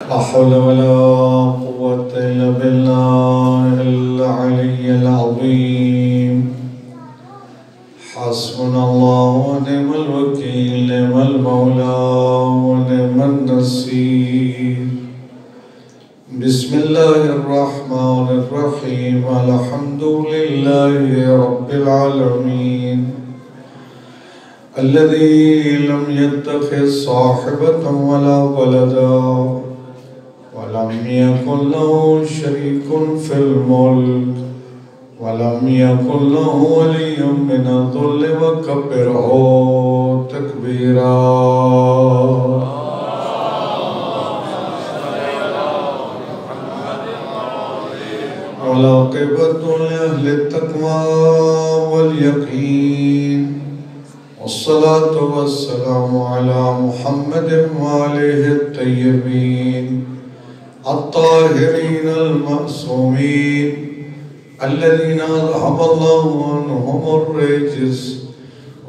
لا حول ولا قوة إلا بالله العلي العظيم. حسبنا الله ونعم الوكيل، نعم المولى ونعم النصير. بسم الله الرحمن الرحيم. الحمد لله رب العالمين الذي لم يتخذ صاحبة ولا ولدا ولم يكن له شريك في الملك ولم يكن له ولي من الذل وكبره تكبيرا. والعاقبة لأهل التقوى واليقين، والصلاة والسلام على محمد وآله الطيبين الطاهرين المعصومين الذين أذهب الله عنهم الرجس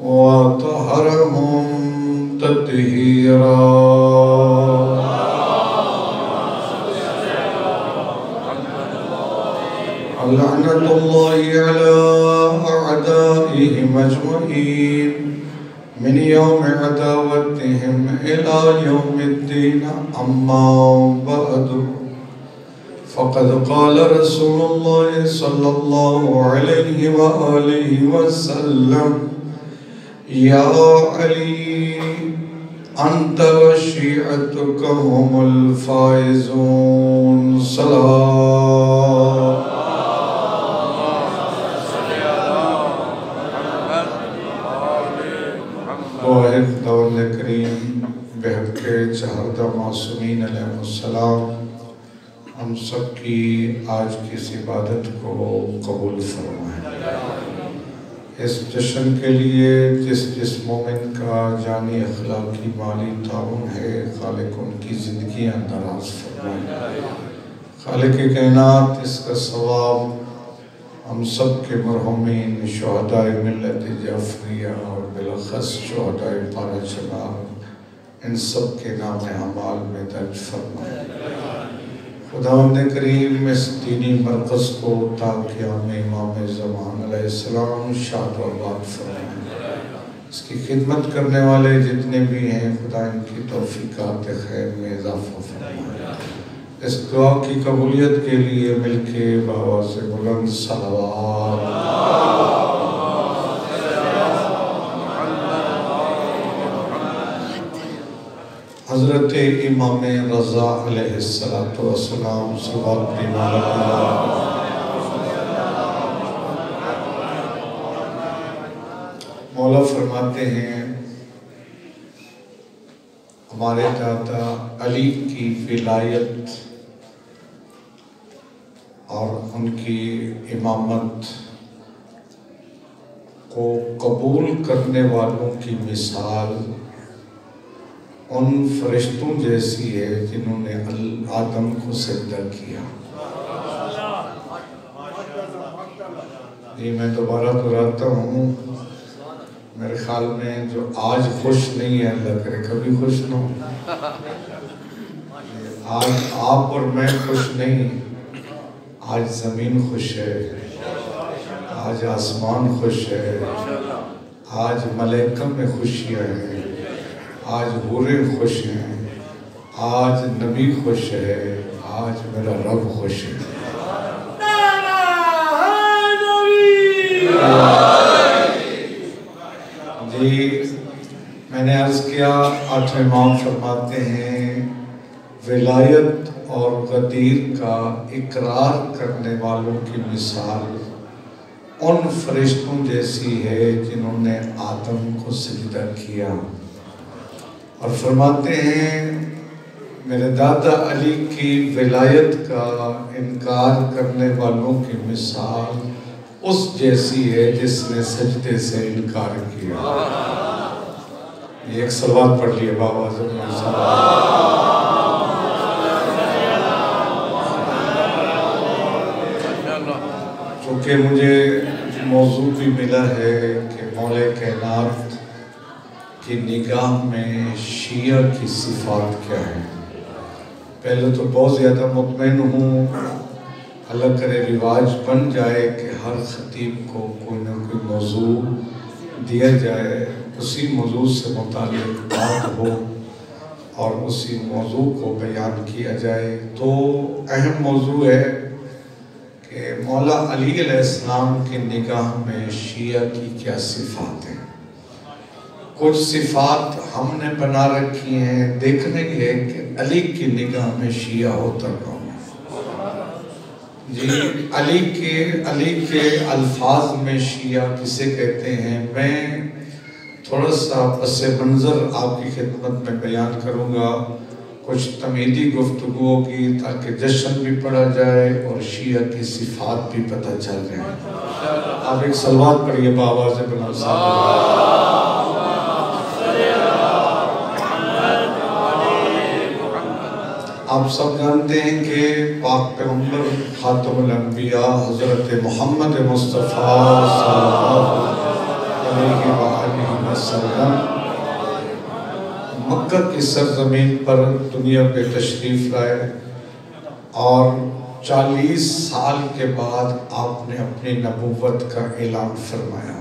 وطهرهم تطهيرا. لعنة الله على أعدائهم أجمعين من يوم عداوتهم إلى يوم الدين. أما بعد، فقد قال رسول الله صلى الله عليه وآله وسلم: يا علي أنت وشيعتك هم الفائزون. صلاة واحد دول کریم بحق چہردہ معصومین علیہ السلام ہم سب کی آج کی اس عبادت کو قبول فرمائے. اس جشن کے لیے جس مومن کا جانی اخلاقی مالی تعاون ہے، خالق ان کی زندگیاں دراز فرمائے. خالق کائنات اس کا ثواب ہم سب کے مرحومین شہداء ملت جعفریہ اور بالاخص شہداء پارہ چنار ان سب کے نام اعمال میں درج فرمائے. خداوند کریم اس دینی مرکز کو تا قیام امام زمان علیہ السلام شاد و آباد فرمائے. اس کی خدمت کرنے والے جتنے بھی ہیں، خدا ان کی توفیقات خیر میں اضافہ فرمائے. اس دعا کی قبولیت کے لیے مل کے بآواز بلند صلوات. حضرت امام رضا علیہ السلام صلوات مولا فرماتے ہیں ہمارے دادا علی کی ولایت اور ان کی امامت کو قبول کرنے والوں کی مثال ان فرشتوں جیسی ہے جنہوں نے آدم کو سجدہ کیا. میں دوبارہ دہراتا ہوں، میرے خیال میں جو آج خوش نہیں ہے، اللہ کرے کبھی خوش نہ ہو. آج آپ اور میں خوش نہیں، آج زمین خوش ہے، آج آسمان خوش ہے، آج ملائکہ میں خوشیاں ہیں، آج حوریں خوش ہیں، آج نبی خوش ہے، آج میرا رب خوش ہے. جی میں نے عرض کیا، آٹھویں امام فرماتے ہیں ولایت اور غدیر کا اقرار کرنے والوں کی مثال ان فرشتوں جیسی ہے جنہوں نے آدم کو سجدہ کیا. اور فرماتے ہیں میرے دادا علی کی ولایت کا انکار کرنے والوں کی مثال اس جیسی ہے جس نے سجدے سے انکار کیا. یہ ایک صلوات پڑھ لیے بابا چونکہ مجھے موضوع بھی ملا ہے کہ مولا کائنات کی نگاہ میں شیعہ کی صفات کیا ہے. پہلے تو بہت زیادہ مطمئن ہوں، اللہ کرے رواج بن جائے کہ ہر خطیب کو کوئی نہ کوئی موضوع دیا جائے، اسی موضوع سے متعلق بات ہو اور اسی موضوع کو بیان کیا جائے۔ تو اہم موضوع ہے کہ مولا علی علیہ السلام کی نگاہ میں شیعہ کی کیا صفات ہیں۔ کچھ صفات ہم نے بنا رکھی ہیں، دیکھنے کے کہ علی کی نگاہ میں شیعہ ہوتا کون ہے۔ جی علی کے الفاظ میں شیعہ کسے کہتے ہیں، میں تھوڑا سا پس منظر آپ کی خدمت میں بیان کروں گا، کچھ تمہیدی گفتگو ہوگی تاکہ جشن بھی پڑھا جائے اور شیعہ کی صفات بھی پتہ چل جائے۔ آپ ایک صلوات پڑھیے بآواز بلند صاحب۔ آپ سب جانتے ہیں کہ پاک پیغمبر خاتم الانبیاء حضرت محمد مصطفیٰ صلی اللہ علیہ وآلہ وسلم مکہ کی سرزمین پر دنیا پہ تشریف لائے اور 40 سال کے بعد آپ نے اپنی نبوت کا اعلان فرمایا۔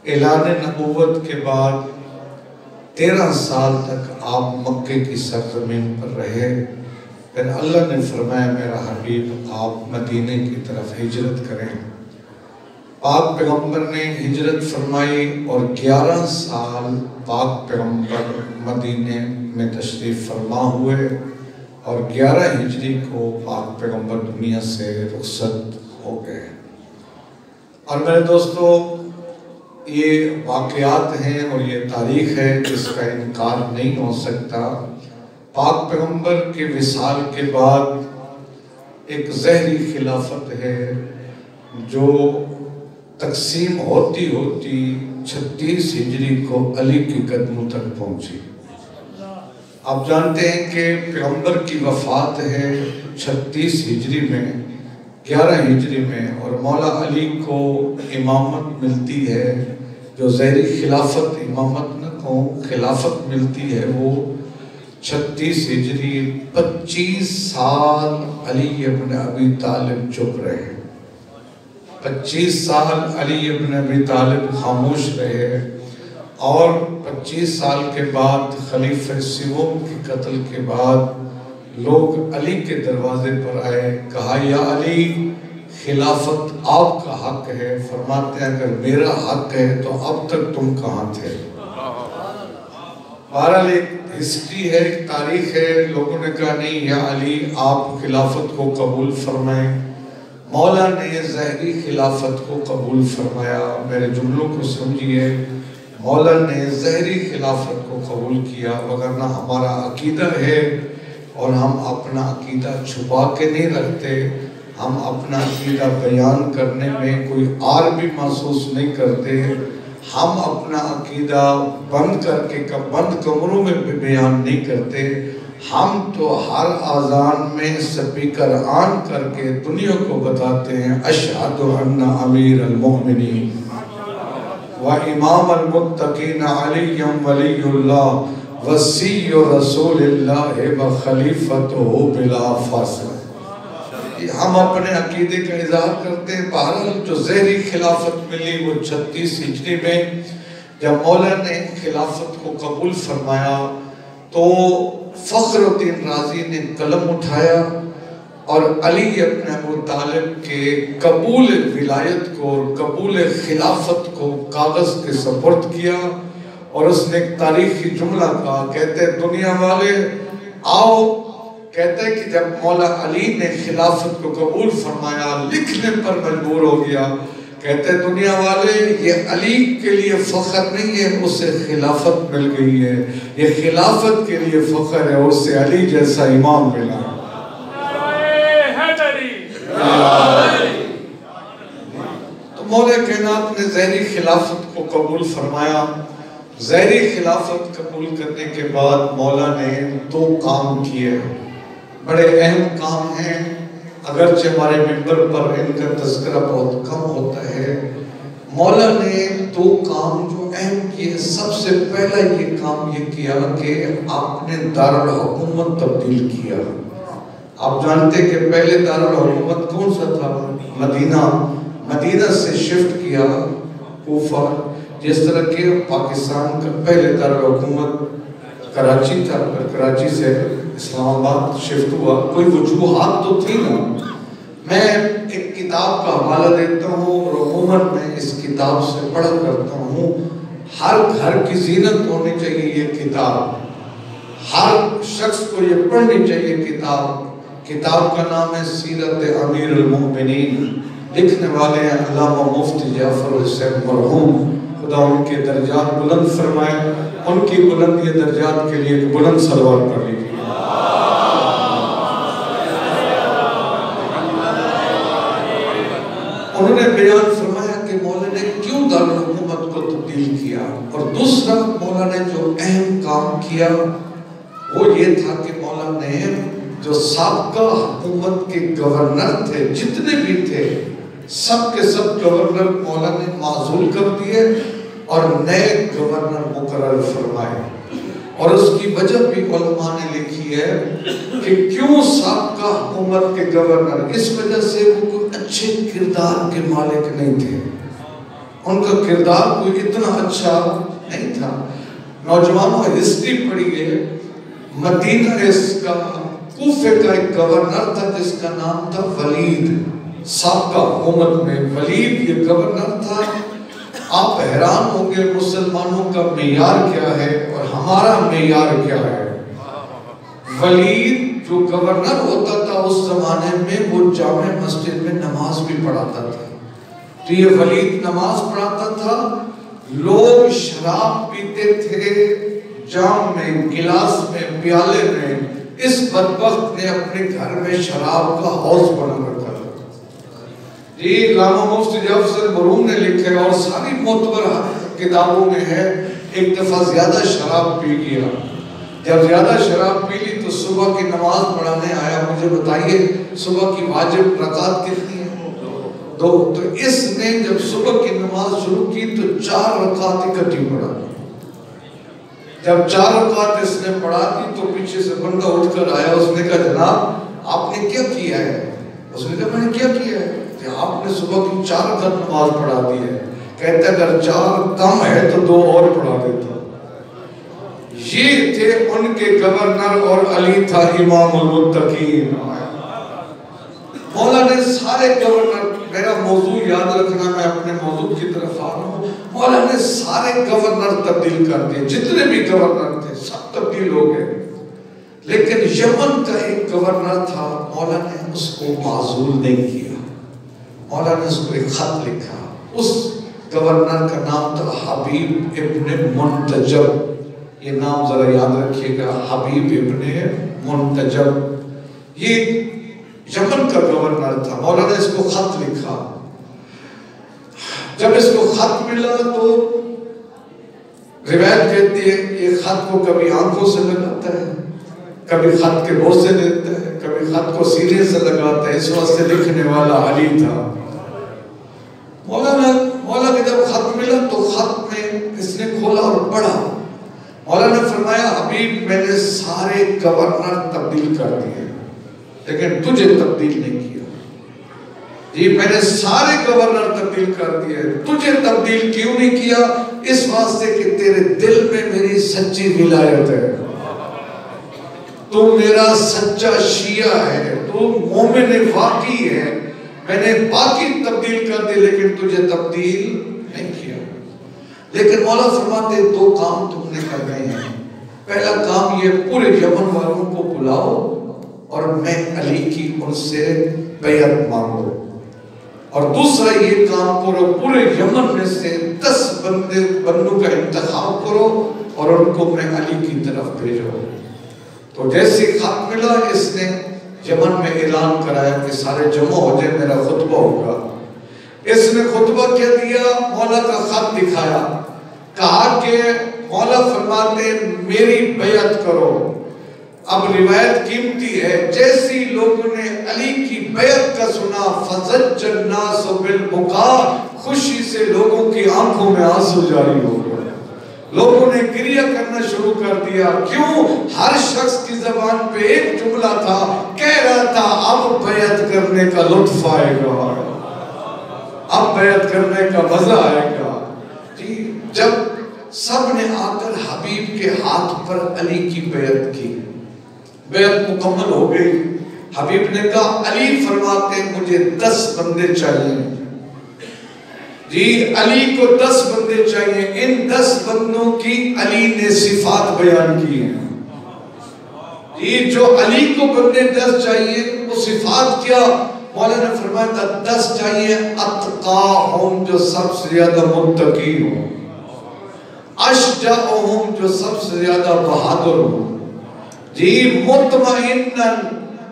اعلان نبوت کے بعد 13 سال تک آپ مکے کی سرزمین پر رہے، پھر اللہ نے فرمایا میرا حبیب آپ مدینے کی طرف ہجرت کریں۔ پاک پیغمبر نے ہجرت فرمائی اور 11 سال پاک پیغمبر مدینے میں تشریف فرما ہوئے اور 11 ہجری کو پاک پیغمبر دنیا سے رخصت ہو گئے۔ اور میرے دوستو، یہ واقعات ہیں اور یہ تاریخ ہے جس کا انکار نہیں ہو سکتا۔ پاک پیغمبر کے وصال کے بعد ایک ظہری خلافت ہے جو تقسیم ہوتی ہوتی 36 ہجری کو علی کی قدموں تک پہنچی۔ آپ جانتے ہیں کہ پیغمبر کی وفات ہے 36 ہجری میں، 11 ہجری میں، اور مولا علی کو امامت ملتی ہے، جو ظہری خلافت، امامت نہ کہوں، خلافت ملتی ہے، وہ 36 ہجری۔ 25 سال علی ابن ابی طالب چپ رہے، 25 سال علی ابن ابی طالب خاموش رہے، اور 25 سال کے بعد خلیفہ سوم کے قتل کے بعد لوگ علی کے دروازے پر آئے، کہا یا علی خلافت آپ کا حق ہے۔ فرماتے ہیں اگر میرا حق ہے تو اب تک تم کہاں تھے؟ بہرحال ایک ہسٹری ہے، ایک تاریخ ہے، لوگوں نے کہا نہیں یا علی آپ خلافت کو قبول فرمائیں۔ مولا نے ظاہری خلافت کو قبول فرمایا۔ میرے جملوں کو سمجھیے، مولا نے ظاہری خلافت کو قبول کیا، وگرنہ ہمارا عقیدہ ہے اور ہم اپنا عقیدہ چھپا کے نہیں رکھتے، ہم اپنا عقیدہ بیان کرنے میں کوئی عار بھی محسوس نہیں کرتے، ہم اپنا عقیدہ بند کر کے بند کمروں میں بھی بیان نہیں کرتے، ہم تو ہر اذان میں سپیکر آن کر کے دنیا کو بتاتے ہیں اشہد ان امیر المؤمنین و امام المتقین علی ولی اللہ وصی رسول اللہ و خلیفتہ بلا فاصلہ۔ ہم اپنے عقیدے کا اظہار کرتے ہیں۔ بہرحال جو ظہری خلافت ملی وہ 36 ہجری میں، جب مولا نے خلافت کو قبول فرمایا تو فخر الدین رازی نے قلم اٹھایا اور علی ابن ابو طالب کے قبول ولایت کو اور قبول خلافت کو کاغذ کے سپرد کیا، اور اس نے ایک تاریخی جملہ کہا، کہتے دنیا والے آؤ، کہتے ہیں کہ جب مولا علی نے خلافت کو قبول فرمایا لکھنے پر مجبور ہو گیا، کہتے ہیں دنیا والے یہ علی کے لیے فخر نہیں ہے اسے خلافت مل گئی ہے، یہ خلافت کے لیے فخر ہے اسے علی جیسا امام ملا۔ تو مولا کائنات نے ظاہری خلافت کو قبول فرمایا۔ ظاہری خلافت قبول کرنے کے بعد مولا نے 2 کام کیے، بڑے اہم کام ہیں، اگرچہ ہمارے ممبر پر ان کا تذکرہ بہت کم ہوتا ہے۔ مولا نے دو کام جو اہم کیے، سب سے پہلا یہ کام یہ کیا کہ آپ نے دارالحکومت تبدیل کیا۔ آپ جانتے کہ پہلے دارالحکومت کون سا تھا؟ مدینہ سے شفٹ کیا کوفہ، جس طرح کہ پاکستان کا پہلے دارالحکومت کراچی تھا، پھر کراچی سے اسلام آباد شفٹ ہوا۔ کوئی وجوہات تو تھی نا۔ میں ایک کتاب کا حوالہ دیتا ہوں اور عموماً میں اس کتاب سے پڑھا کرتا ہوں۔ ہر گھر کی زینت ہونی چاہیے یہ کتاب، ہر شخص کو یہ پڑھنی چاہیے کتاب۔ کتاب کا نام ہے سیرت امیر المؤمنین، لکھنے والے ہیں علامہ مفتی جعفر حسین مرحوم، خدا ان کے درجات بلند فرمائے۔ ان کی بلندی درجات کے لیے بلند صلوات پڑھ لیجیے۔ انہوں نے بیان فرمایا کہ مولا نے کیوں دارالحکومت کو تبدیل کیا، اور دوسرا مولا نے جو اہم کام کیا وہ یہ تھا کہ مولا نے جو سابقہ حکومت کے گورنر تھے، جتنے بھی تھے، سب کے سب گورنر مولا نے معزول کر دیے اور نئے گورنر مقرر فرمائے۔ اور اس کی وجہ بھی علماء نے لکھی ہے کہ کیوں سابقہ حکومت کے گورنر، اس وجہ سے وہ کوئی اچھے کردار کے مالک نہیں تھے، ان کا کردار کوئی اتنا اچھا نہیں تھا۔ نوجوانوں ہسٹری پڑھیے، مدینہ اس کا کوفے کا ایک گورنر تھا جس کا نام تھا ولید، سابقہ حکومت میں ولید یہ گورنر تھا۔ آپ حیران ہوں گے مسلمانوں کا معیار کیا ہے اور ہمارا معیار کیا ہے۔ ولید جو گورنر ہوتا تھا اس زمانے میں وہ جامع مسجد میں نماز بھی پڑھاتا تھا۔ تو یہ ولید نماز پڑھاتا تھا، لوگ شراب پیتے تھے جام میں، گلاس میں، پیالے میں۔ اس بدبخت نے اپنے گھر میں شراب کا حوض بنا رکھا تھا۔ یہ علامہ مفتی جعفر مرحوم نے لکھے اور ساری معتبر کتابوں میں ہے، ایک دفعہ زیادہ شراب پی گیا۔ جب زیادہ شراب پی لی تو صبح کی نماز پڑھانے آیا، مجھے بتائیے صبح کی واجب رکعت کتنی ہے؟ 2۔ تو اس نے جب صبح کی نماز شروع کی تو 4 رکعت اکٹھی پڑھا۔ جب 4 رکعت اس نے پڑھا دی تو پیچھے سے بندہ اٹھ کر آیا، اس نے کہا جناب آپ نے کیا کیا ہے؟ اس نے کہا میں نے کیا کیا ہے کہ آپ نے صبح کی 4 رکعت نماز پڑھا دی ہے؟ کہتا اگر 4 کم ہے تو 2 اور پڑھا دیتا۔ یہ تھے ان کے گورنر اور علی تھا امام المتقین۔ مولا نے سارے گورنر، میرا موضوع یاد رکھنا، میں اپنے موضوع کی طرف آ رہا ہوں، مولا نے سارے گورنر تبدیل کر دیے، جتنے بھی گورنر تھے سب تبدیل ہو گئے۔ لیکن یمن کا ایک گورنر تھا، مولا نے اس کو معزول نہیں کیا، مولا نے اس کو ایک خط لکھا۔ اس گورنر کا نام تھا حبیب ابن منتجب، یہ نام ذرا یاد رکھیے گا، حبیب ابن منتجب، یہ یمن کا گورنر تھا۔ مولا نے اس کو خط لکھا۔ جب اس کو خط ملا تو روایت کہتی ہے یہ خط کو کبھی آنکھوں سے لگاتا ہے، کبھی خط کے بوسے دیتا ہے، کبھی خط کو سینے سے لگاتا ہے، اس واسطے لکھنے والا علی تھا۔ مولا نے جب خط ملا تو خط میں اس نے کھولا اور پڑھا۔ مولا نے فرمایا حبیب میں نے سارے گورنر تبدیل کر دیے لیکن تجھے تبدیل نہیں کیا۔ جی میں نے سارے گورنر تبدیل کر دیے، تجھے تبدیل کیوں نہیں کیا؟ اس واسطے کہ تیرے دل میں میری سچی ولایت ہے، تو میرا سچا شیعہ ہے، تو مومن واقعی ہے۔ میں نے باقی تبدیل کر دی لیکن تجھے تبدیل نہیں کیا۔ لیکن مولا فرماتے 2 کام تم نے کرنے ہیں۔ پہلا کام یہ پورے یمن والوں کو بلاؤ اور میں علی کی ان سے بیعت مانگو، اور دوسرا یہ کام کرو پورے یمن میں سے 10 بندوں کا انتخاب کرو اور ان کو میں علی کی طرف بھیجو۔ تو جیسے خط ملا اس نے یمن میں اعلان کرایا کہ سارے جمع ہو جائے، میرا خطبہ ہوگا۔ اس نے خطبہ کیا دیا، مولا کا خط دکھایا، کہا کہ مولا فرماتے میری بیعت کرو، اب روایت قیمتی ہے، جیسی لوگوں نے علی کی بیعت کا سنا فزج الناس بالبکا، خوشی سے لوگوں کی آنکھوں میں آنسو جاری ہو گئے، لوگوں نے گریہ کرنا شروع کر دیا۔ کیوں؟ ہر شخص کی زبان پہ ایک جملہ تھا، کہہ رہا تھا اب بیعت کرنے کا لطف آئے گا، اب بیعت کرنے کا مزہ آئے گا۔ جی جب سب نے آ کر حبیب کے ہاتھ پر علی کی بیعت کی، بیعت مکمل ہو گئی، حبیب نے کہا علی فرماتے مجھے 10 بندے چاہیے، جی علی کو 10 بندے چاہیے، ان 10 بندوں کی علی نے صفات بیان کی ہیں، جی جو علی کو بندے 10 چاہیے وہ صفات کیا؟ مولا نے فرمایا تھا 10 چاہیے اتقاہم جو سب سے زیادہ متقی ہوں، اشجعہم جو سب سے زیادہ بہادر ہوں، جی مطمئنن،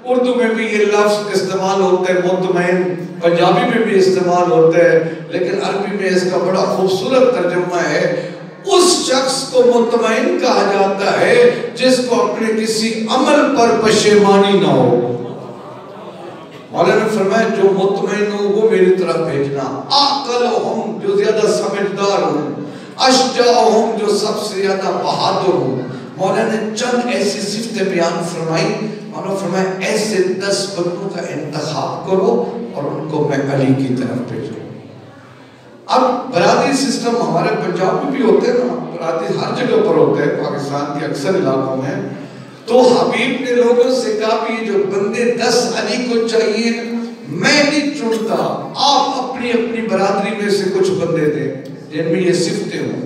اردو میں بھی یہ لفظ استعمال ہوتا ہے مطمئن، پنجابی میں بھی استعمال ہوتا ہے، لیکن عربی میں اس کا بڑا خوبصورت ترجمہ ہے، اس شخص کو مطمئن کہا جاتا ہے جس کو اپنے کسی عمل پر پشیمانی نہ ہو۔ مولا نے فرمایا جو مطمئن ہو وہ میری طرف بھیجنا، عاقلہم جو زیادہ سمجھدار ہوں، اشجعہم جو سب سے زیادہ بہادر ہوں۔ مولا نے چند ایسی صفتیں بیان فرمائی، مولا نے فرمایا ایسے 10 بندوں کا انتخاب کرو اور ان کو میں علی کی طرف بھیجوں۔ اب برادری سسٹم ہمارے پنجاب میں بھی ہوتے ہیں نا، برادری ہر جگہ پر ہوتے ہیں پاکستان کے اکثر علاقوں میں، تو حبیب نے لوگوں سے کہا بھی جو بندے 10 علی کو چاہیے میں نہیں چنتا، آپ اپنی اپنی برادری میں سے کچھ بندے دیں جن میں یہ صفتیں ہوں۔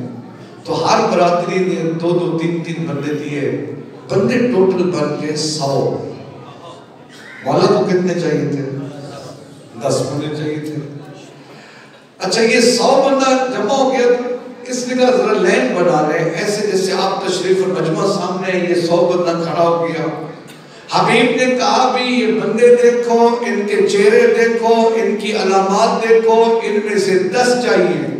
تو ہر برادری نے 2-2 3-3 بندے دیے، بندے ٹوٹل بن کے 100۔ مولا کو کتنے چاہیے تھے؟ 10 بندے چاہیے تھے۔ اچھا یہ 100 بندہ جمع ہو گیا، اس نے کہا ذرا لین بنا لیں، ایسے جیسے آپ تشریف المجمع سامنے یہ 100 بندہ کھڑا ہو گیا۔ حبیب نے کہا بھی یہ بندے دیکھو، ان کے چہرے دیکھو، ان کی علامات دیکھو، ان میں سے 10 چاہیے،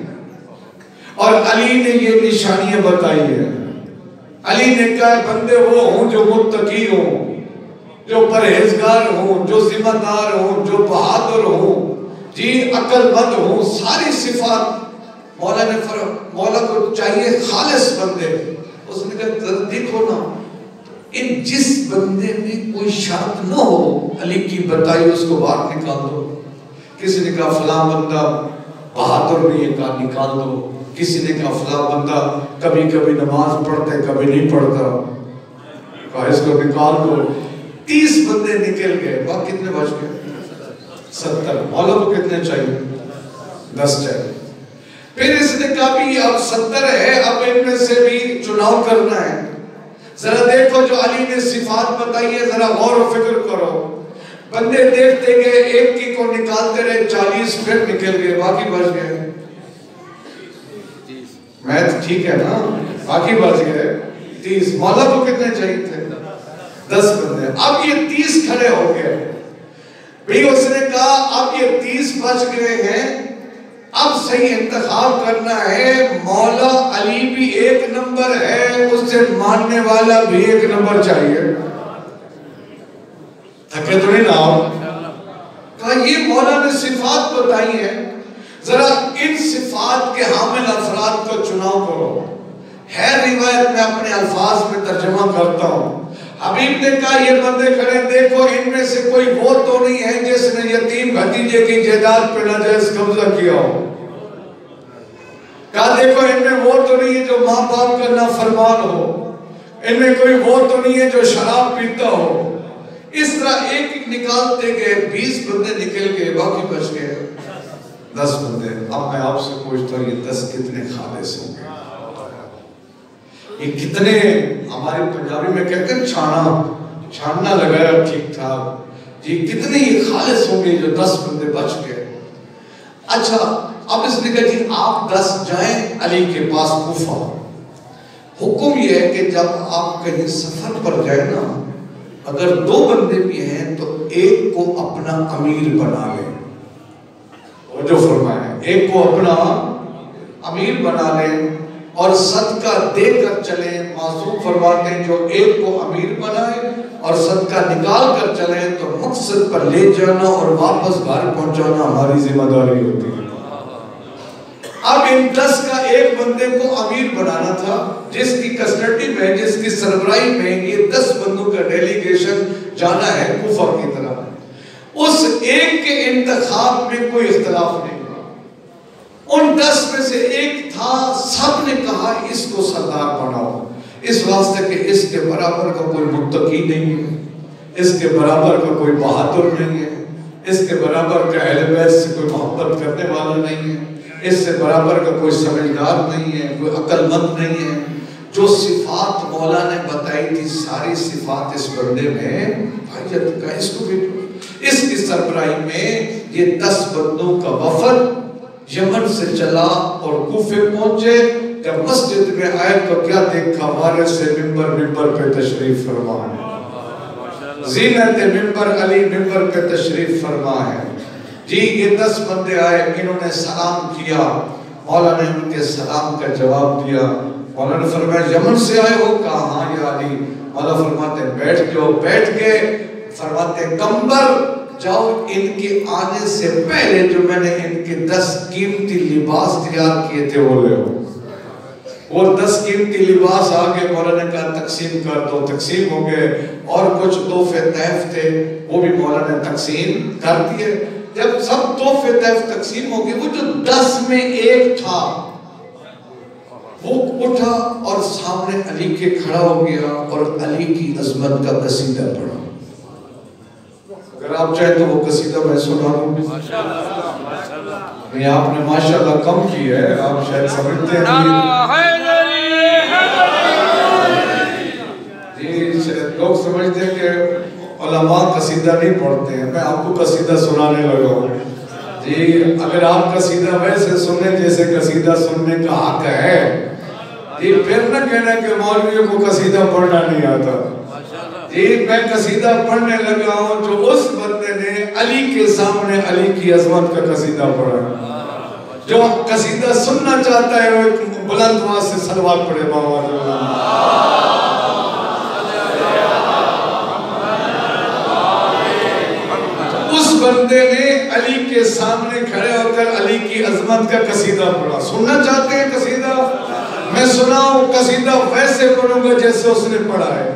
اور علی نے یہ نشانیاں بتائی ہیں۔ علی نے کہا بندے وہ ہوں جو متقی ہوں، جو پرہیزگار ہوں، جو ذمہ دار ہوں، جو بہادر ہوں، جی عقل مند ہوں، ساری صفات مولا کو چاہیے خالص بندے۔ اس نے کہا دیکھو نا ان جس بندے میں کوئی شرط نہ ہو علی کی بتائی اس کو باہر نکال دو۔ کسی نے کہا فلاں بندہ بہادر نہیں ہے، کہا نکال دو۔ کسی نے کہا فلاں بندہ کبھی کبھی نماز پڑھتا ہے کبھی نہیں پڑھتا، کہا اس کو نکال دو۔ 30 بندے نکل گئے، باقی کتنے بچ گئے؟ 70۔ مولا کو کتنے چاہیے؟ 10 چاہیے۔ پھر اس نے کہا بھی اب 70 ہے، اب ان میں سے بھی چناؤ کرنا ہے، ذرا دیکھو جو علی نے صفات بتائی ہے ذرا غور و فکر کرو۔ بندے دیکھتے گئے، ایک کی کو نکالتے رہے، 40 پھر نکل گئے، باقی بچ گئے۔ میتھ ٹھیک ہے نا؟ باقی بچ گئے 30۔ مولا کو کتنے چاہیے تھے؟ 10 بندے۔ اب یہ 30 کھڑے ہو گئے، بھی اس نے کہا اب یہ 30 بچ گئے ہیں، اب صحیح انتخاب کرنا ہے۔ مولا علی بھی 1 نمبر ہے، اس سے ماننے والا بھی 1 نمبر چاہیے۔ تھکے تو نہیں نہ؟ کہا یہ مولا نے صفات بتائی ہیں، ذرا ان صفات کے حامل افراد کو چناؤ کرو۔ ہے روایت میں اپنے الفاظ میں ترجمہ کرتا ہوں۔ حبیب نے کہا یہ بندے کھڑے دیکھو ان میں سے کوئی وہ تو نہیں ہے جس نے یتیم بھتیجے کی جائیداد پہ ناجائز قبضہ کیا ہو۔ کہا دیکھو ان میں وہ تو نہیں ہے جو ماں باپ کا نافرمان ہو، ان میں کوئی وہ تو نہیں ہے جو شراب پیتا ہو۔ اس طرح ایک ایک نکالتے گئے، 20 بندے نکل گئے، باقی بچ گئے 10 بندے۔ اب میں آپ سے پوچھتا ہوں یہ 10 کتنے خالص ہوں گے؟ یہ کتنے ہمارے پنجابی میں کہتے ہیں چھاننا لگایا ٹھیک ٹھاک، جی کتنے یہ خالص ہوں گے جو 10 بندے بچ گئے؟ اچھا اب اس نے کہا جی آپ 10 جائیں علی کے پاس کوفہ۔ حکم یہ ہے کہ جب آپ کہیں سفر پر جائیں نا، اگر 2 بندے بھی ہیں تو ایک کو اپنا امیر بنا لیں، وہ جو فرمایا ہے ایک کو اپنا امیر بنا لیں، اور صدقہ دے کر چلیں. معصوم فرماتے ہیں جو ایک کو امیر بنائے اور صدقہ نکال کر چلیں تو مقصد پر لے جانا اور واپس گھر پہنچانا ہماری ذمہ داری ہوتی ہے. اب ان 10 کا ایک بندے کو امیر بنانا تھا جس کی کسٹڈی میں, جس کی سربراہی میں یہ 10 بندوں کا ڈیلیگیشن جانا ہے کوفہ کی طرف. اس ایک کے انتخاب میں کوئی اختلاف نہیں ہوا. ان 10 میں سے ایک تھا, سب نے کہا اس کو سردار بناؤ, اس واسطے کہ اس کے برابر کا کوئی متقی نہیں ہے, اس کے برابر کا کوئی بہادر نہیں ہے, اس کے برابر کا اہل بیت سے کوئی محبت کرنے والا نہیں ہے, اس سے برابر کا کوئی سمجھدار نہیں ہے, کوئی عقل مند نہیں ہے. جو صفات مولا نے بتائی تھی ساری صفات اس بندے میں بھائیت کا, اس کو بھی اس کی سربراہی میں یہ 10 بندوں کا وفد یمن سے چلا اور کوفے پہنچے. جب مسجد میں آئے تو کیا دیکھا, وارث سے ممبر پہ تشریف فرما ہے, زینت ممبر علی ممبر پہ تشریف فرما ہے. جی یہ 10 بندے آئے, انہوں نے سلام کیا, مولا نے ان کے سلام کا جواب دیا. مولا نے فرمایا یمن سے آئے ہو؟ کہا ہاں یا علی. مولا فرماتے ہیں بیٹھ جاؤ. بیٹھ کے فرماتے ہیں کمبر جاؤ, ان کے آنے سے پہلے جو میں نے ان کے 10 قیمتی لباس تیار کیے تھے وہ لے ہو. وہ 10 قیمتی لباس آگے مولا نے کہا تقسیم کر دو, تقسیم ہو گئے. اور کچھ تحفے طیف تھے وہ بھی مولا نے تقسیم کر دیے. جب سب تحفے طیف تقسیم ہو گئے, وہ جو 10 میں ایک تھا وہ اٹھا اور سامنے علی کے کھڑا ہو گیا اور علی کی عظمت کا قصیدہ پڑھا. اگر آپ چاہیں تو وہ قصیدہ میں سنا دوں. نہیں آپ نے ماشاءاللہ کم کی ہے, آپ شاید سمجھتے ہیں جی لوگ سمجھتے ہیں کہ علماء قصیدہ نہیں پڑھتے ہیں. میں آپ کو قصیدہ سنانے لگا ہوں. جی اگر آپ قصیدہ ویسے سنیں جیسے قصیدہ سننے کا حق ہے, جی پھر نہ کہنا کہ مولویوں کو قصیدہ پڑھنا نہیں آتا. جی میں قصیدہ پڑھنے لگا ہوں جو اس بندے نے علی کے سامنے علی کی عظمت کا قصیدہ پڑھا. جو قصیدہ سننا چاہتا ہے وہ بلند آواز سے صلوات پڑھے. اس بندے نے علی کے سامنے کھڑے ہو کر علی کی عظمت کا قصیدہ پڑھا. سننا چاہتے ہیں قصیدہ؟ میں سناؤں قصیدہ ویسے پڑھوں گا جیسے اس نے پڑھا ہے.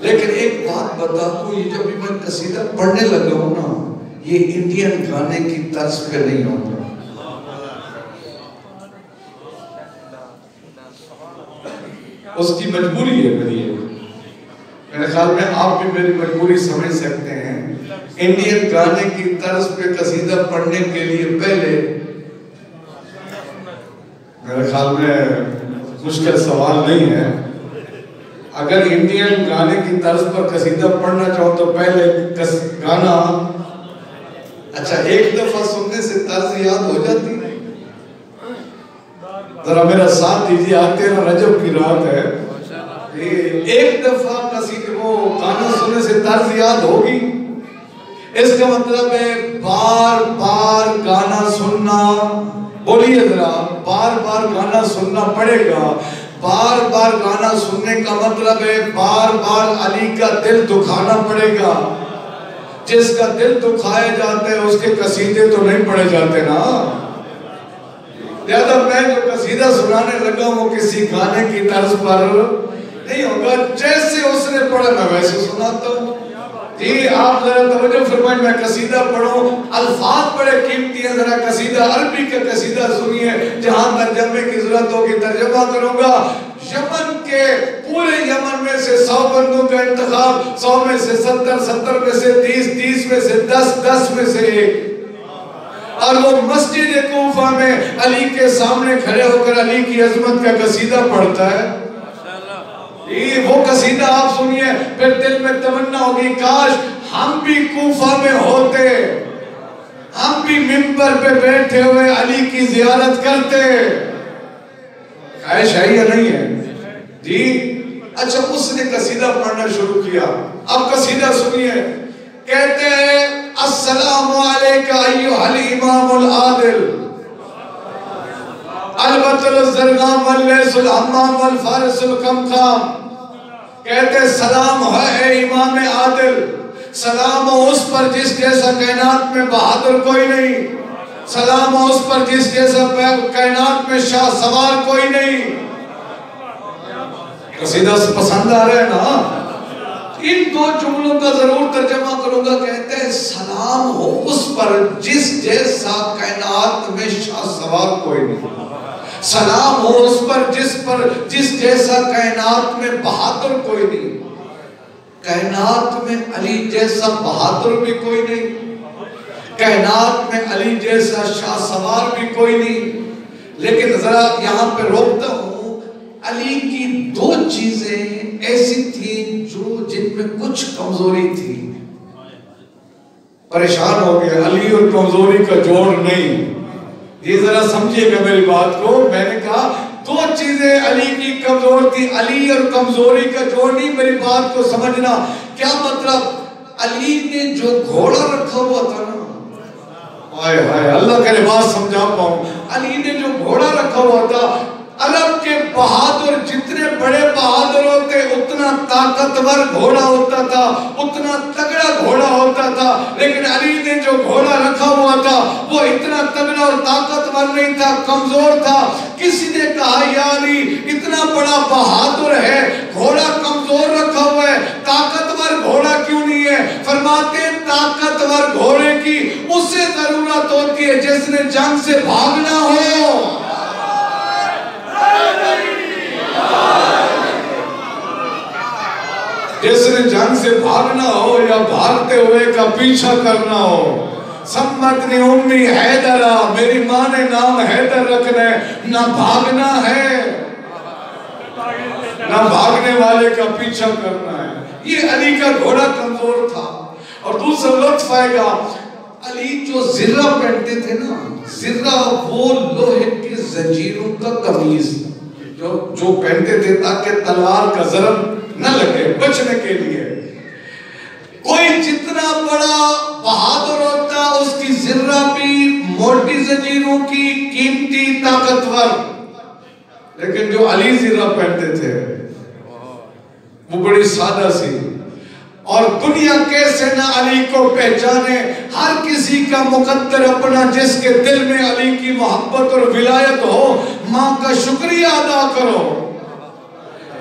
لیکن ایک بات بتا دوں, یہ جب میں قصیدہ پڑھنے لگا ہوں نا, یہ انڈین گانے کی طرز پہ نہیں ہوتا. اس کی مجبوری ہے میری. میرے خیال میں آپ بھی میری مجبوری سمجھ سکتے ہیں. انڈین گانے کی طرز پہ قصیدہ پڑھنے کے لیے پہلے میرے خیال میں مشکل سوال نہیں ہے. اگر انڈین گانے کی طرز پر قصیدہ پڑھنا چاہو تو پہلے گانا اچھا ایک دفعہ سننے سے طرز یاد ہو جاتی. ذرا میرا ساتھ دیجیے, آج 13 رجب کی رات ہے. ایک دفعہ قصیدہ وہ گانا سننے سے طرز یاد ہوگی. اس کا مطلب ہے بار بار گانا سننا. بولیے ذرا, بار بار گانا سننا پڑے گا. بار بار گانا سننے کا مطلب ہے بار بار علی کا دل دکھانا پڑے گا. جس کا دل دکھائے جاتے ہیں اس کے قصیدے تو نہیں پڑھے جاتے نا. لہذا میں جو قصیدہ سنانے لگا وہ کسی گانے کی طرز پر نہیں ہوگا. جیسے اس نے پڑھا میں ویسے سناتا ہوں. جی آپ ذرا توجہ فرمائیں, میں قصیدہ پڑھوں. الفاظ بڑے قیمتی ہیں. ذرا قصیدہ عربی کا قصیدہ سنیے, جہاں ترجمے کی ضرورت ہوگی ترجمہ کروں گا. یمن کے پورے یمن میں سے 100 بندوں کا انتخاب, 100 میں سے 70, 70 میں سے 30, 30 میں سے 10, 10 میں سے 1. اور وہ مسجد کوفہ میں علی کے سامنے کھڑے ہو کر علی کی عظمت کا قصیدہ پڑھتا ہے. وہ قصیدہ آپ سنیے, پھر دل میں تمنا ہوگی کاش ہم بھی کوفہ میں ہوتے, ہم بھی منبر پہ بیٹھے ہوئے علی کی زیارت کرتے. خواہش ہے یا نہیں ہے؟ جی اچھا اس نے قصیدہ پڑھنا شروع کیا. اب قصیدہ سنیے. کہتے ہیں السلام علیکہ ایھا الامام العادل, البتل الزرغام واللیس الحمام والفارس الکمکام. کہتے سلام ہے اے امام عادل، سلام ہو اس پر جس جیسا کائنات میں بہادر کوئی نہیں، سلام ہو اس پر جس جیسا کائنات میں شاہ سوار کوئی نہیں. قصیدہ پسند آ رہا ہے نا؟ ان دو جملوں کا ضرور ترجمہ کروں گا. کہتے ہیں سلام ہو اس پر جس جیسا کائنات میں شاہ سوار کوئی نہیں، سلام ہو اس پر جس جیسا کائنات میں بہادر کوئی نہیں. کائنات میں علی جیسا بہادر بھی کوئی نہیں، کائنات میں علی جیسا شاہ سوار بھی کوئی نہیں. لیکن ذرا یہاں پہ روکتا ہوں، علی کی دو چیزیں ایسی تھیں جن میں کچھ کمزوری تھی. پریشان ہو گیا، علی اور کمزوری کا جوڑ نہیں. یہ ذرا سمجھیے گا میری بات کو. میں نے کہا دو چیزیں علی کی کمزور تھی، علی اور کمزوری کا جوڑ نہیں. میری بات کو سمجھنا. کیا مطلب؟ علی نے جو گھوڑا رکھا ہوا تھا نا، آئے ہائے اللہ کرے بات سمجھا پاؤں. علی نے جو گھوڑا رکھا ہوا تھا، عرب کے بہادر جتنے بڑے بہادر ہوتے اتنا طاقتور گھوڑا ہوتا تھا، اتنا تگڑا گھوڑا ہوتا تھا. لیکن علی نے جو گھوڑا رکھا ہوا تھا وہ اتنا تگڑا اور طاقتور نہیں تھا، کمزور تھا. کسی نے کہا یا علی اتنا بڑا بہادر ہے، گھوڑا کمزور رکھا ہوا ہے، طاقتور گھوڑا کیوں نہیں ہے؟ فرماتے طاقتور گھوڑے کی اس سے ضرورت ہوتی ہے جس نے جنگ سے بھاگنا ہو. جس نے جنگ سے بھاگنا ہو یا بھاگتے ہوئے کا پیچھا کرنا ہو. سمتنی امی حیدرہ، میری ماں نے نام حیدر رکھنا ہے. نہ بھاگنا ہے نہ بھاگنے والے کا پیچھا کرنا ہے. یہ علی کا گھوڑا کمزور تھا. اور دوسرا لطف آئے گا، علی جو زرہ پہنتے تھے نا، زرہ وہ لوہے کی زنجیروں کا قمیض جو پہنتے تھے تاکہ تلوار کا ضرب نہ لگے، بچنے کے لیے. کوئی جتنا بڑا بہادر ہوتا اس کی زرہ بھی موٹی زنجیروں کی، قیمتی، طاقتور. لیکن جو علی زرہ پہنتے تھے وہ بڑی سادہ سی. اور دنیا کیسے نہ علی کو پہچانے. ہر کسی کا مقدر اپنا، جس کے دل میں علی کی محبت اور ولایت ہو ماں کا شکریہ ادا کرو.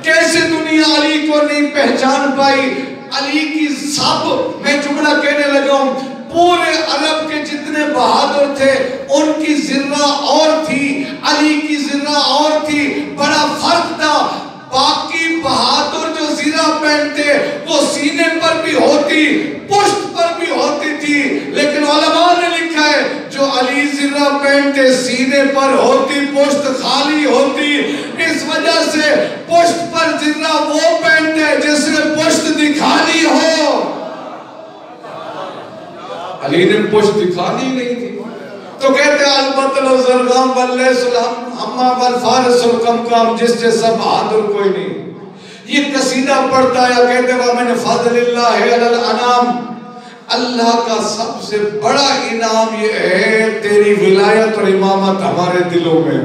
کیسے دنیا علی کو نہیں پہچان پائی؟ علی کی سب، میں جملہ کہنے لگا ہوں، پورے عرب کے جتنے بہادر تھے ان کی زرہ اور تھی، علی کی زرہ اور تھی. بڑا فرق تھا. باقی بہادر جو زرہ پہنتے وہ سینے پر بھی ہوتی، پشت پر بھی ہوتی تھی. لیکن علماء نے لکھا ہے جو علی زرہ پہنتے سینے پر ہوتی، پشت خالی ہوتی. اس وجہ سے پشت پر زرہ وہ پہنتے جس نے پشت دکھانی ہو. علی نے پشت دکھانی نہیں تھی. تو کہتے ہیں البتل الزرغام واللیس الحمام والفارس الکمکام، جس جیسا بہادر کوئی نہیں. یہ قصیدہ پڑھتا ہے، کہتے ہیں وَمِنْ فَضْلِ اللَّهِ عَلَى الْأَنَامِ، اللہ کا سب سے بڑا انعام یہ ہے تیری ولایت اور امامت ہمارے دلوں میں.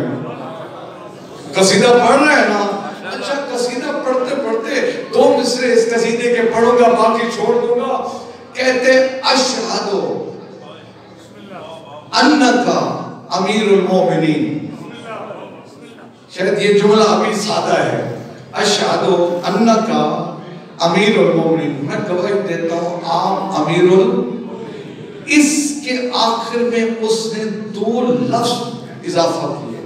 قصیدہ پڑھ رہے ہیں نا؟ اچھا قصیدہ پڑھتے پڑھتے دو مصرے اس قصیدے کے پڑھوں گا، باقی چھوڑ دوں گا. کہتے اشہدو انکا امیر المومنین. شاید یہ جملہ ابھی سادہ ہے، اشہدو انکا امیر المومنین، میں گواہی دیتا ہوں آپ امیر اس کے آخر میں اس نے دو لفظ اضافہ کیے،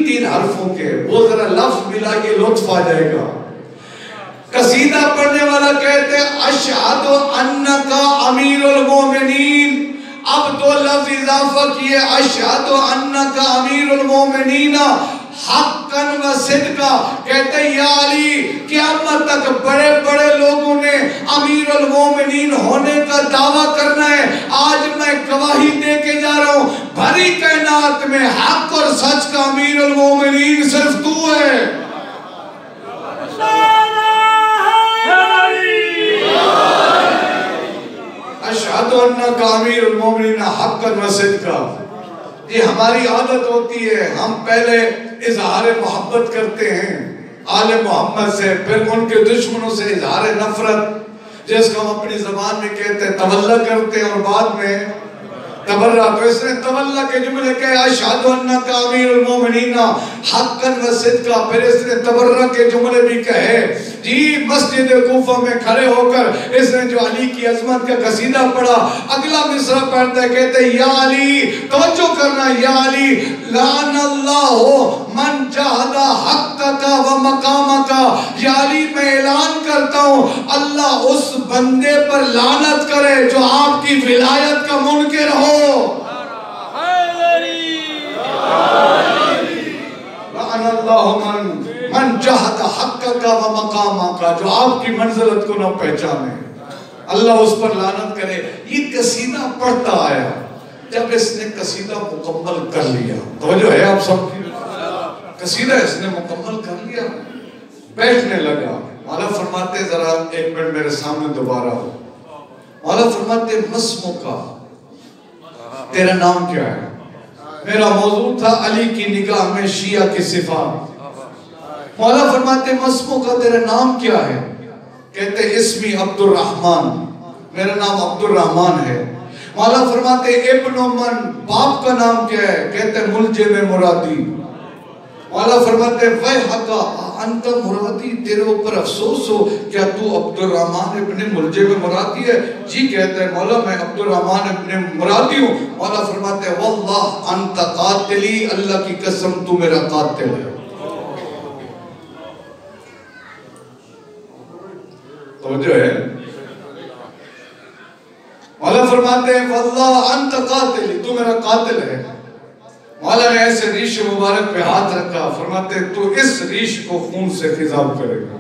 تین حرفوں کے. وہ ذرا لفظ ملا کے لطف آ جائے گا. قصیدہ پڑھنے والا کہتے اشہد انکا امیر المومنین. اب دو لفظ اضافہ کیے، اشہد انکا امیر المومنین حقا و صدقا. کہتے یا علی قیامت تک بڑے بڑے لوگوں نے امیر المومنین ہونے کا دعویٰ کرنا ہے. آج میں گواہی دے کے جا رہا ہوں بھری کائنات میں حق اور سچ کا امیر المومنین صرف تو ہے. اشہد انکا امیر المومنین حقا و صدقا. یہ ہماری عادت ہوتی ہے، ہم پہلے اظہار محبت کرتے ہیں آل محمد سے، پھر ان کے دشمنوں سے اظہار نفرت، جس کو ہم اپنی زبان میں کہتے ہیں تولا کرتے ہیں، اور بعد میں تبرہ. تو اس نے تولا کے جملے کہے اشہد انک امیر المومنین حقا و صدقا، پھر اس نے تبرہ کے جملے بھی کہے. جی مسجد کوفہ میں کھڑے ہو کر اس نے جو علی کی عظمت کا قصیدہ پڑھا، اگلا مصرع پڑھتا ہے، کہتے ہیں یا علی، توجہ کرنا، یا علی لعن اللہ من جہد حقک و مقامک. یا علی میں اعلان کرتا ہوں اللہ اس بندے پر لعنت کرے جو آپ کی ولایت کا منکر ہو. لعن اللہ من جہد حقک و مقامک، جو آپ کی منزلت کو نہ پہچانے، اللہ اس پر لعنت کرے. یہ قصیدہ پڑھتا آیا. جب اس نے قصیدہ مکمل کر لیا، توجہ ہے آپ سب کی، قصیدہ اس نے مکمل کر لیا، بیٹھنے لگا. مولا فرماتے ذرا ایک منٹ میرے سامنے دوبارہ ہو. مولا فرماتے مسموکا، تیرا نام کیا ہے؟ میرا موضوع تھا علی کی نگاہ میں شیعہ کی صفات. مولا فرماتے مسموکا، تیرا نام کیا ہے؟ کہتے اسمی عبد الرحمن، میرا نام عبد الرحمن ہے. مولا فرماتے ابن من، باپ کا نام کیا ہے؟ کہتے ملجم مرادی. مولا فرماتے ویحک انت مرادی، تیرے اوپر افسوس ہو، کیا تو عبد الرحمن ابن ملجم مرادی ہے؟ جی کہتا ہے مولا میں عبد الرحمن ابن مرادی ہوں. مولا فرماتے واللہ انت قاتلی، اللہ کی قسم تو میرا قاتل ہے. توجہ ہے. مولا فرماتے ہیں واللہ انت قاتلی، تو میرا قاتل ہے. مولا نے ایسے ریش مبارک پہ ہاتھ رکھا، فرماتے ہیں تو اس ریش کو خون سے خضاب کرے گا.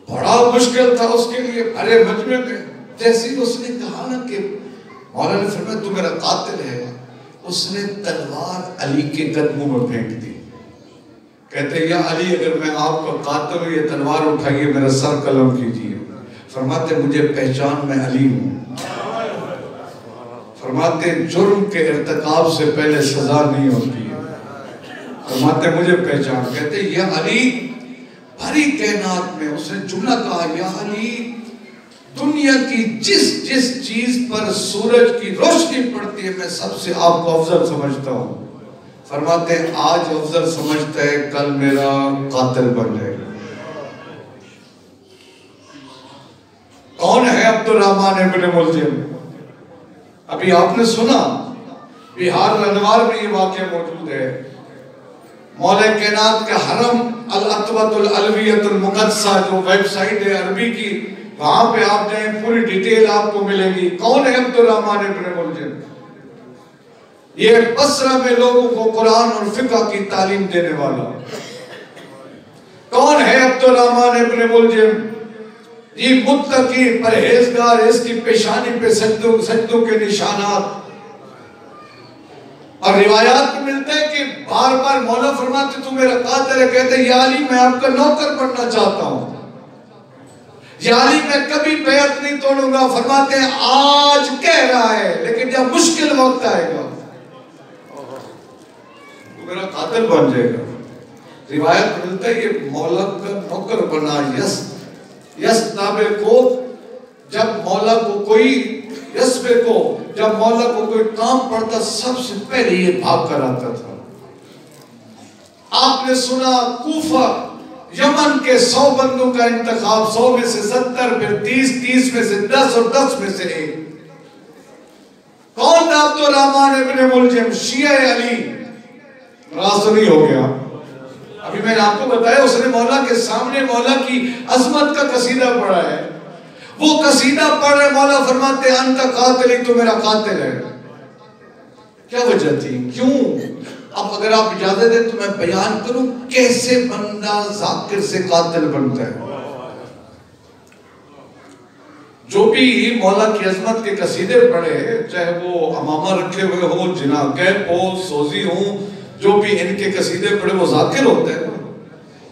بڑا مشکل تھا اس کے لیے، بھرے مجمع میں. جیسے اس نے کہا نا کہ مولا نے فرمایا تو میرا قاتل ہے، اس نے تلوار علی کے قدموں میں پھینک دی. کہتے ہیں یا علی اگر میں آپ کا قاتل ہوں، یہ تلوار اٹھائیے میرا سر قلم کیجیے. فرماتے مجھے پہچان میں علی ہوں. فرماتے جرم کے ارتکاب سے پہلے سزا نہیں ہوتی ہے. فرماتے مجھے پہچان. کہتے یا علی، بھری کائنات میں اس نے جملہ کہا یا علی، دنیا کی جس چیز پر سورج کی روشنی پڑتی ہے میں سب سے آپ کو افضل سمجھتا ہوں. فرماتے ہیں آج افضل سمجھتا ہے، کل میرا قاتل بن جائے گا. کون ہے عبد الرحمن ابن ملجم؟ ابھی آپ نے سنا بہار الانوار میں یہ واقعہ موجود ہے. مولا کائنات کا حرم الاطوۃ العلویۃ المقدسہ جو ویب سائٹ ہے عربی کی، وہاں پہ آپ جائیں پوری ڈیٹیل آپ کو ملے گی. کون ہے عبد الرحمن ابن ملجم؟ یہ بصرہ میں لوگوں کو قرآن اور فقہ کی تعلیم دینے والا. کون ہے عبد الرحمن ابن ملجم؟ یہ متقی پرہیزگار، اس کی پیشانی پہ سجدوں کے نشانات. اور روایات میں ملتا ہے کہ بار بار مولا فرماتے تو میرا قاتل ہے. کہتے ہیں یا علی میں آپ کا نوکر بننا چاہتا ہوں، یا علی میں کبھی بیعت نہیں توڑوں گا. فرماتے ہیں آج کہہ رہا ہے لیکن جب مشکل وقت آئے گا تو میرا قاتل بن جائے گا. روایت ملتا ہے کہ مولا کا نوکر بنا. یس تابع کو جب مولا کو کوئی جب مولا کو کوئی کام پڑتا سب سے پہلے یہ بھاگ کر آتا تھا. آپ نے سنا کوفہ یمن کے 100 بندوں کا انتخاب، 100 میں سے 70، پھر 30 میں سے 10 اور 10 میں سے 1. کون تھا عبد الرحمن ابن ملجم؟ شیعہ علی. راست نہیں ہو گیا. ابھی میں نے آپ کو بتایا اس نے مولا کے سامنے مولا کی عظمت کا قصیدہ پڑھا ہے. وہ قصیدہ پڑھ رہے، مولا فرماتے انت قاتلی، تو میرا قاتل ہے. کیا وجہ تھی؟ کیوں؟ اب اگر آپ اجازت دیں تو میں بیان کروں کیسے بندہ ذاکر سے قاتل بنتا ہے. جو بھی مولا کی عظمت کے قصیدے پڑھے، چاہے وہ امامہ رکھے ہوئے ہوں، جناح کیپ ہو، سوزی ہوں، جو بھی ان کے قصیدے پڑھے وہ ذاکر ہوتے ہیں.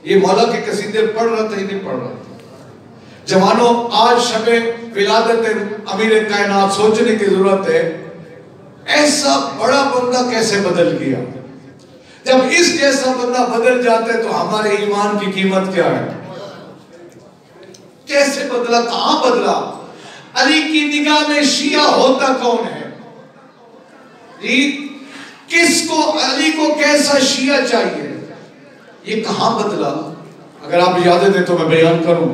یہ مولا کے قصیدے پڑھ رہا تھا ہی نہیں پڑھ رہا تھا. جوانوں آج شب ولادت امیر کائنات سوچنے کی ضرورت ہے. ایسا بڑا بندہ کیسے بدل گیا؟ جب اس جیسا بندہ بدل جاتا ہے تو ہمارے ایمان کی قیمت کیا ہے؟ کیسے بدلا؟ کہاں بدلا؟ علی کی نگاہ میں شیعہ ہوتا کون ہے؟ کس کو، علی کو کیسا شیعہ چاہیے؟ یہ کہاں بدلا؟ اگر آپ اجازت دیں تو میں بیان کروں۔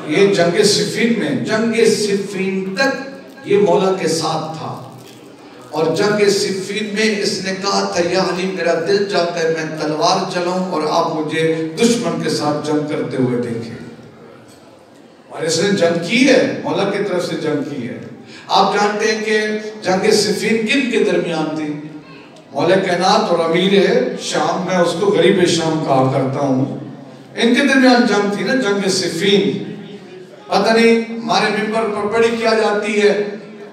یہ جنگ صفین میں، جنگ صفین تک یہ مولا کے ساتھ تھا، اور جنگ صفین میں اس نے کہا تھا یا علی میرا دل چاہتا ہے میں تلوار چلاؤں اور آپ مجھے دشمن کے ساتھ جنگ کرتے ہوئے دیکھیں، اور اس نے جنگ کی ہے، مولا کی طرف سے جنگ کی ہے۔ آپ جانتے ہیں کہ جنگ صفین کن کے درمیان تھی؟ مولا کائنات اور امیر شام، میں اس کو غریب شام کہا کرتا ہوں، ان کے درمیان جنگ تھی نا، جنگ صفین۔ پتہ نہیں ہمارے ممبر پر پڑھی کیا جاتی ہے،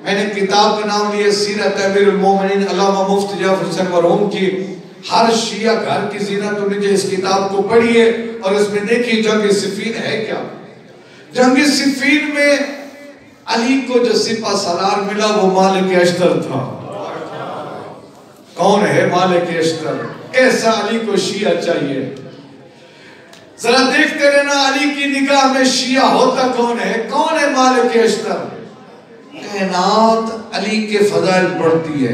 میں نے کتاب کا نام لیا سیرت امیر المومنین علامہ مفتی جعفر حسین مرحوم کی۔ ہر شیعہ گھر کی زینت انہیں اس کتاب کو پڑھیے اور اس میں دیکھیے جنگ صفین ہے کیا۔ جنگ صفین میں علی کو جو سپہ سالار ملا وہ مالک اشتر تھا۔ کون ہے مالک اشتر؟ کیسا علی کو شیعہ چاہیے؟ ذرا دیکھتے رہنا علی کی نگاہ میں شیعہ ہوتا کون ہے؟ کون ہے مالک اشتر؟ کائنات علی کے فضائل پڑھتی ہے،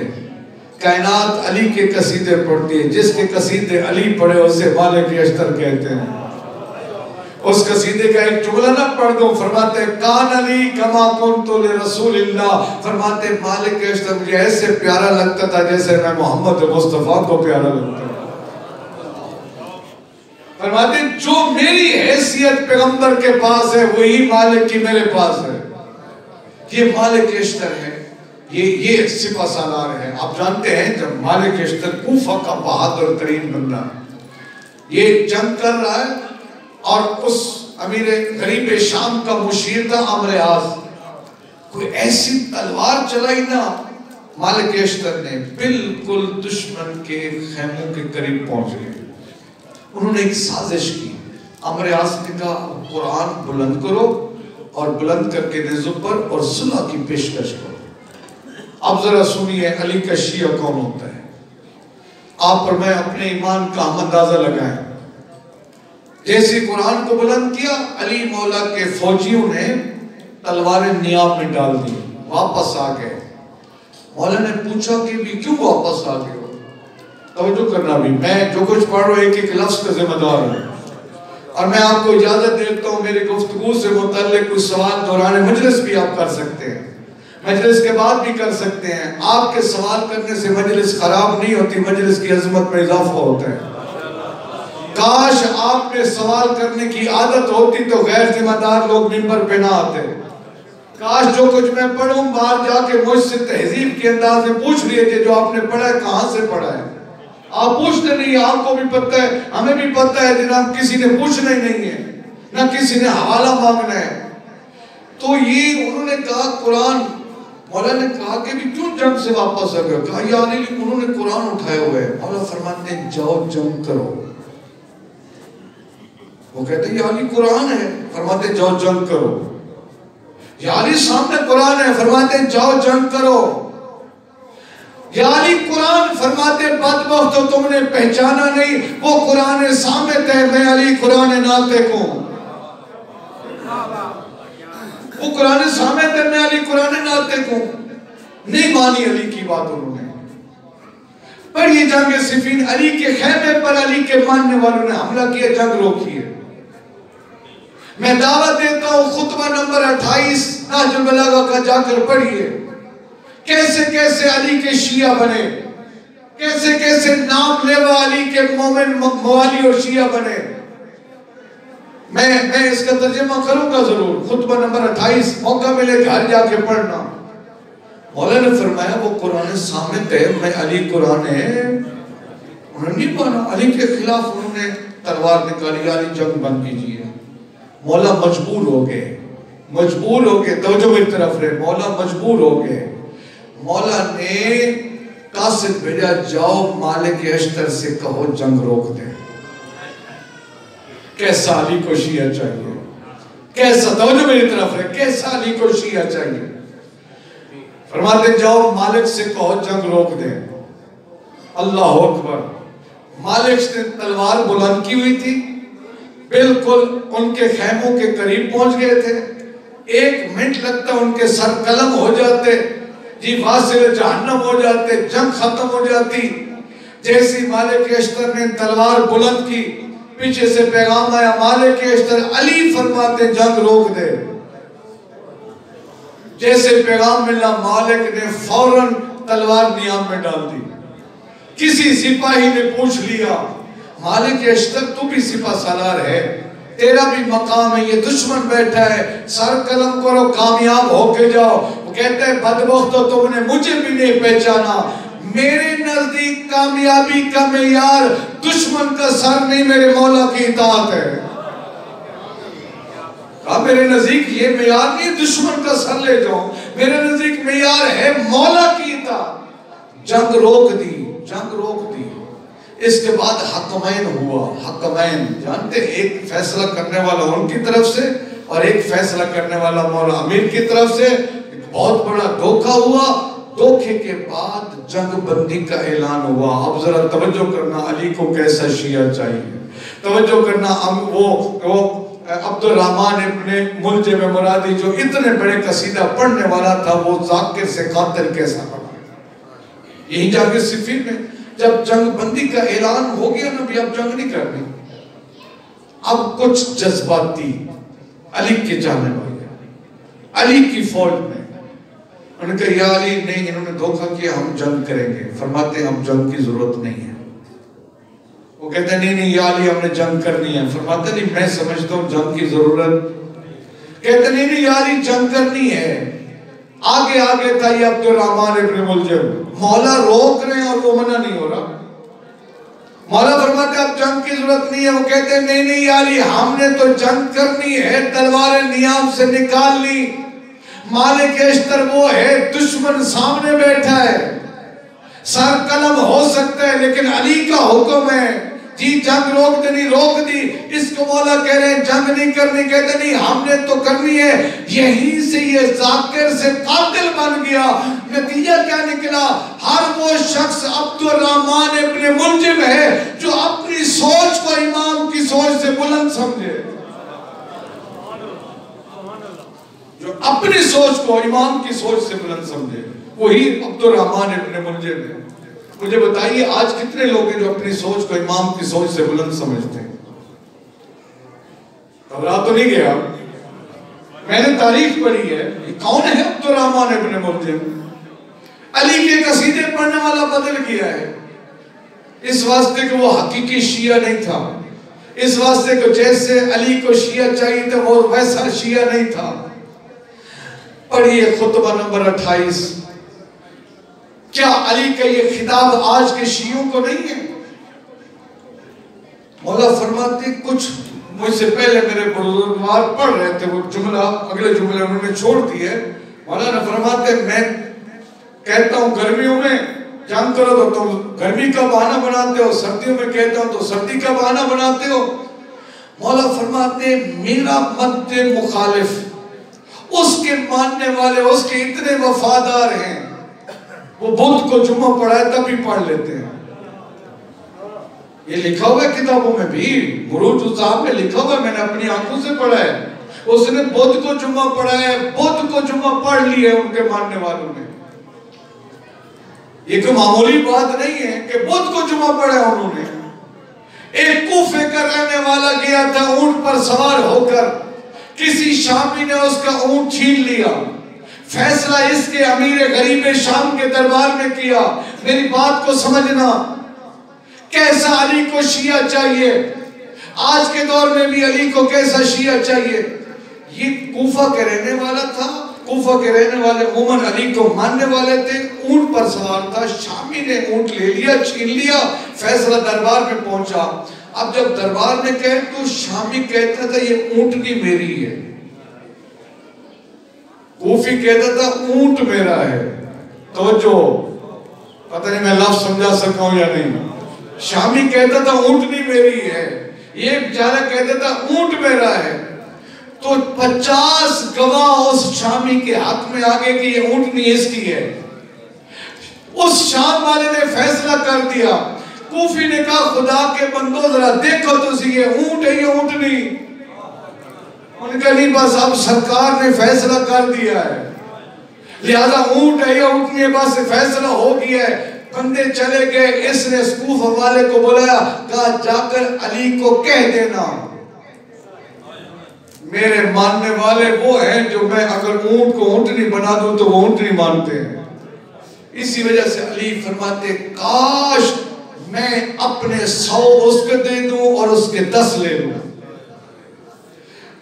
کائنات علی کے قصیدے پڑھتی ہے، جس کے قصیدے علی پڑھے اسے مالک اشتر کہتے ہیں۔ اس قصیدے کا ایک جملہ نہ پڑھ دوں، فرماتے کان علی کما کنت لرسول اللہ، فرماتے مالک اشتر مجھے ایسے پیارا لگتا تھا جیسے میں محمد مصطفیٰ کو پیارا لگتا تھا۔ فرماتے جو میری حیثیت پیغمبر کے پاس ہے وہی مالک کی میرے پاس ہے۔ یہ مالک اشتر ہے، یہ سپہ سالار ہے۔ آپ جانتے ہیں جب مالک اشتر کوفہ کا بہادر ترین بندہ، یہ جنگ کر رہا ہے اور اس امیر غریب شام کا مشیر تھا عمرو عاص، کوئی ایسی تلوار چلائی نا مالک اشتر نے، بالکل دشمن کے خیموں کے قریب پہنچ گئے۔ انہوں نے ایک سازش کی، عمرو عاص نے کہا قرآن بلند کرو اور بلند کر کے نیزوں پر اور صلح کی پیشکش کرو۔ اب ذرا سنیے علی کا شیعہ کون ہوتا ہے، آپ پر میں اپنے ایمان کا اندازہ لگائیں۔ جیسے قرآن کو بلند کیا، علی مولا کے فوجیوں نے تلواریں نیاب میں ڈال دی، واپس آ گئے۔ مولا نے پوچھا کہ بھی کیوں واپس آ گئے ہو؟ توجہ کرنا بھی، میں جو کچھ پڑھ رہا ہوں ایک ایک لفظ کا ذمہ دار ہوں، اور میں آپ کو اجازت دیتا ہوں میری گفتگو سے متعلق کچھ سوال دوران مجلس بھی آپ کر سکتے ہیں، مجلس کے بعد بھی کر سکتے ہیں۔ آپ کے سوال کرنے سے مجلس خراب نہیں ہوتی، مجلس کی عظمت میں اضافہ ہوتا ہے۔ کاش آپ میں سوال کرنے کی عادت ہوتی تو غیر ذمہ دار لوگ ممبر پہ نہ آتے۔ کاش جو کچھ میں پڑھوں باہر جا کے مجھ سے تہذیب کے انداز میں پوچھ لیے کہ جو آپ نے پڑھا ہے کہاں سے پڑھا ہے۔ آپ پوچھتے نہیں، آپ کو بھی پتہ ہے، ہمیں بھی پتہ ہے جناب، کسی نے پوچھنا ہی نہیں ہے، نہ کسی نے حوالہ مانگنا ہے۔ تو یہ انہوں نے کہا قرآن، مولا نے کہا کہ بھی کیوں جنگ سے واپس آ گئے؟ کہا یا علی انہوں نے قرآن اٹھائے ہوئے ہیں۔ مولا فرماتے ہیں جاؤ جنگ کرو۔ وہ کہتے ہیں یا علی قرآن ہے، فرماتے ہیں جاؤ جنگ کرو۔ یا علی سامنے قرآن ہے، فرماتے ہیں جاؤ جنگ کرو۔ یا علی قرآن، فرماتے بدبخت ہو تم نے پہچانا نہیں، وہ قرآن صامت ہے، میں علی قرآن ناطق ہوں۔ وہ قرآن صامت ہے، میں علی قرآن ناطق ہوں۔ نہیں مانی علی کی بات انہوں نے۔ پر یہ جنگ صفین، علی کے خیمے پر علی کے ماننے والوں نے حملہ کیا، جنگ روکی ہے۔ میں دعوت دیتا ہوں خطبہ نمبر 28 نہج البلاغہ کا جا کر پڑھیے، کیسے کیسے علی کے شیعہ بنے، کیسے کیسے نام لیوا علی کے مومن موالی اور شیعہ بنے۔ میں اس کا ترجمہ کروں گا ضرور، خطبہ نمبر 28، موقع ملے گھر جا کے پڑھنا۔ مولا نے فرمایا وہ قرآن صامت ہے، میں علی قرآن ہے، انہوں نے نہیں مانا، علی کے خلاف انہوں نے تلوار نکالی، علی جنگ بند کیجیے۔ مولا مجبور ہو گئے، توجہ میری طرف رہے، مولا مجبور ہو گئے۔ مولا نے قاصد بھیجا جاؤ مالک اشتر سے کہو جنگ روک دے۔ کیسا علی کو شیعہ چاہیے، کیسا، توجہ میری طرف رہے، کیسا علی کو شیعہ چاہیے۔ فرماتے جاؤ مالک سے کہو جنگ روک دیں. اللہ اکبر. مالک نے تلوار بلند کی ہوئی تھی، بالکل ان کے خیموں کے قریب پہنچ گئے تھے. 1 منٹ لگتا ان کے سر قلم ہو جاتے، جی واصل جہنم ہو جاتے، جنگ ختم ہو جاتی. جیسی مالک اشتر نے تلوار بلند کی، پیچھے سے پیغام آیا مالک اشتر علی فرماتے جنگ روک دے. جیسے پیغام ملا مالک نے فوراً تلوار نیام میں ڈال دی. کسی سپاہی نے پوچھ لیا مالک اشتر تو بھی سپاہ سالار ہے، تیرا بھی مقام ہے، یہ دشمن بیٹھا ہے، سر قلم کرو کامیاب ہو کے جاؤ. وہ کہتا ہے بدبختو تم نے مجھے بھی نہیں پہچانا، میرے نزدیک کامیابی کا معیار دشمن کا سر نہیں میرے مولا کی اطاعت ہے. کہا میرے نزدیک یہ معیار نہیں دشمن کا سر لے جاؤں، میرے نزدیک معیار ہے مولا کی اطاعت. جنگ روک دی، جنگ روک دی. اس کے بعد حکمین ہوا. حکمین جانتے ایک فیصلہ کرنے والا ان کی طرف سے اور ایک فیصلہ کرنے والا مولا امیر کی طرف سے. بہت بڑا دھوکہ ہوا. دھوکے کے بعد جنگ بندی کا اعلان ہوا. اب ذرا توجہ کرنا علی کو کیسا شیعہ چاہیے، توجہ کرنا. وہ عبد الرحمن ابن ملجم مرادی جو اتنے بڑے قصیدہ پڑھنے والا تھا، وہ ذاکر سے قاتل کیسا پڑھا. یہی جا کے صفین میں جب جنگ بندی کا اعلان ہو گیا نبی اب جنگ نہیں کرنی. اب کچھ جذباتی علی کے جانے والے علی کی فوج میں انہوں نے کہا یا علی نہیں، انہوں نے دھوکہ کیا، ہم جنگ کریں گے. فرماتے ہیں ہم جنگ کی ضرورت نہیں ہے. وہ کہتے ہیں نہیں یا علی ہم نے جنگ کرنی ہے. فرماتے نہیں میں سمجھتا ہوں جنگ کی ضرورت. کہتے نہیں یا علی جنگ کرنی ہے. آگے تھا یہ عبد الرحمن ابن ملجم. مولا روک رہے ہیں اور وہ منع نہیں ہو رہا. مولا فرماتے اب جنگ کی ضرورت نہیں ہے. وہ کہتے ہیں نہیں یا علی ہم نے تو جنگ کرنی ہے، تلوار نیام سے نکال لی. مالک اشتر وہ ہے دشمن سامنے بیٹھا ہے، سر قلم ہو سکتا ہے لیکن علی کا حکم ہے جی جنگ روک دینی، روک دی. اس کو مولا کہہ رہے ہیں جنگ نہیں کرنی. کہتے نہیں ہم نے تو کرنی ہے. یہیں سے یہ ذاکر سے قاتل بن گیا. نتیجہ کیا نکلا؟ ہر وہ شخص عبد الرحمن ابن ملجم ہے جو اپنی سوچ کو امام کی سوچ سے بلند سمجھے، جو اپنی سوچ کو امام کی سوچ سے بلند سمجھے، وہی عبد الرحمن ابن ملجم ہے. مجھے بتائیے آج کتنے لوگ ہیں جو اپنی سوچ کو امام کی سوچ سے بلند سمجھتے ہیں؟ گھبرا تو نہیں گیا؟ میں نے تاریخ پڑھی ہے. یہ کون ہے عبد الرحمن ابن ملجم؟ علی کے قصیدے پڑھنے والا بدل گیا ہے. اس واسطے کہ وہ حقیقی شیعہ نہیں تھا، اس واسطے کہ جیسے علی کو شیعہ چاہیے تھا وہ ویسا شیعہ نہیں تھا. پڑھیے خطبہ نمبر 28. کیا علی کا یہ خطاب آج کے شیعوں کو نہیں ہے؟ مولا فرماتے کچھ مجھ سے پہلے میرے بزرگوار پڑھ رہے تھے وہ جملہ، اگلے جملے انہوں نے چھوڑ دیے. مولا نے فرماتے میں کہتا ہوں گرمیوں میں جنگ کرو تو تم گرمی کا بہانہ بناتے ہو، سردیوں میں کہتا ہوں تو سردی کا بہانہ بناتے ہو. مولا فرماتے میرا مد مخالف اس کے ماننے والے اس کے اتنے وفادار ہیں، وہ بدھ کو جمعہ پڑھائے تب بھی پڑھ لیتے ہیں. یہ لکھا ہوا ہے کتابوں میں بھی، بروج صاحب میں لکھا ہوا ہے، میں نے اپنی آنکھوں سے پڑھا ہے. اس نے بدھ کو جمعہ پڑھایا ہے، بدھ کو جمعہ پڑھ لی ہے ان کے ماننے والوں نے. یہ کوئی معمولی بات نہیں ہے کہ بدھ کو جمعہ پڑھا انہوں نے. ایک کوفے کا رہنے والا گیا تھا اونٹ پر سوار ہو کر، کسی شامی نے اس کا اونٹ چھین لیا. فیصلہ اس کے امیر غریب شام کے دربار میں کیا. میری بات کو سمجھنا، کیسا علی کو شیعہ چاہیے. آج کے دور میں بھی علی کو کیسا شیعہ چاہیے. یہ کوفہ کے رہنے والا تھا، کوفہ کے رہنے والے عموماً علی کو ماننے والے تھے. اونٹ پر سوار تھا، شامی نے اونٹ لے لیا، چھین لیا. فیصلہ دربار میں پہنچا. اب جب دربار میں کہے تو شامی کہتا تھا یہ اونٹنی میری ہے، کوفی کہتا تھا اونٹ میرا ہے. توجہ، پتہ نہیں میں لفظ سمجھا سکتا ہوں یا نہیں. شامی کہتا تھا اونٹنی میری ہے، یہ بیچارہ کہتا تھا اونٹ میرا ہے. تو 50 گواہ اس شامی کے حق میں آگے کہ یہ اونٹنی اس کی ہے. اس شام والے نے فیصلہ کر دیا. کوفی نے کہا خدا کے بندو ذرا دیکھو تو سی یہ اونٹ ہے یہ اونٹنی. ان کا نہیں بس اب سرکار نے فیصلہ کر دیا ہے لہذا اونٹ ہے یا اونٹنی ہے بس فیصلہ ہو گیا ہے. بندے چلے گئے. اس نے کوفہ والے کو بلایا کہا جا کر علی کو کہہ دینا میرے ماننے والے وہ ہیں جو میں اگر اونٹ کو اونٹنی بنا دوں تو وہ اونٹنی مانتے ہیں. اسی وجہ سے علی فرماتے کاش میں اپنے 100 اس کو دے دوں اور اس کے 10 لے لوں.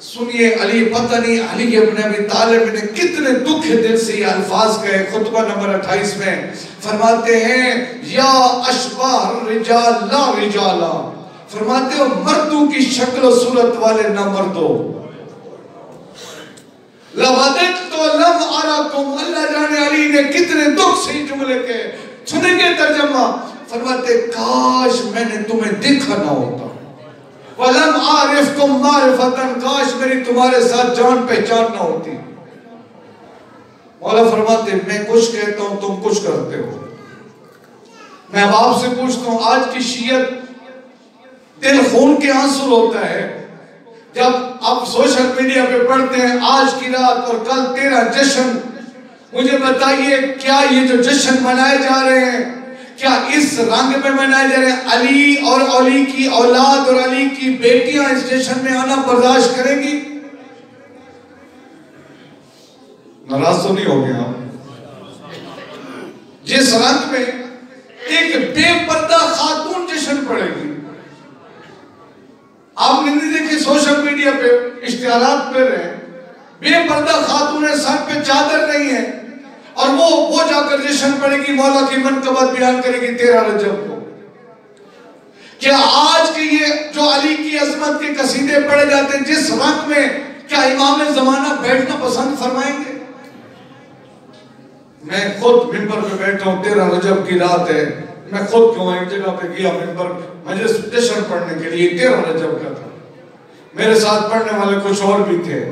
سنیے علی پتہ نہیں علی ابن ابی طالب نے کتنے دکھ دل سے یہ الفاظ کہے. خطبہ نمبر 28 میں فرماتے ہیں یا اشباہ الرجال لا رجالا. فرماتے ہو مردوں کی شکل و صورت والے نہ مردو. لَوَدِدْتُ لَمْ أَرَكُمْ. اللہ جانے علی نے کتنے دکھ سے جملے کے. سنیں گے ترجمہ. فرماتے کاش میں نے تمہیں دیکھا نہ ہوتا. وَلَمْ عَارِفْكُمْ مَعْرِفَةً. کاش میری تمہارے ساتھ جان پہچان نہ ہوتی. مولا فرماتے میں کچھ کہتا ہوں تم کچھ کرتے ہو. میں اب آپ سے پوچھتا ہوں آج کی شیعت دل خون کے آنسو ہوتا ہے جب آپ سوشل میڈیا پہ پڑھتے ہیں آج کی رات اور کل تیرا جشن. مجھے بتائیے کیا یہ جو جشن منائے جا رہے ہیں کیا اس رنگ میں منائے جا رہے ہیں؟ علی اور علی کی اولاد اور علی کی بیٹیاں اس جشن میں آنا برداشت کریں گی؟ ناراض تو نہیں ہو گیا؟ جس رنگ میں ایک بے پردہ خاتون جشن پڑے گی. آپ نے نہیں دیکھے سوشل میڈیا پہ اشتہارات پہ رہے بے پردہ خاتون ہے سر پہ چادر نہیں ہے اور وہ جا کر جشن پڑے گی مولا کی منقبت بیان کرے گی 13 رجب کو. کیا آج کے یہ جو علی کی عظمت کے قصیدے پڑھے جاتے ہیں جس رنگ میں کیا امام زمانہ بیٹھنا پسند فرمائیں گے؟ میں خود منبر پہ بیٹھا ہوں 13 رجب کی رات ہے. میں خود کیوں ایک جگہ پہ گیا منبر مجلس جشن پڑھنے کے لیے 13 رجب کا تھا. میرے ساتھ پڑھنے والے کچھ اور بھی تھے.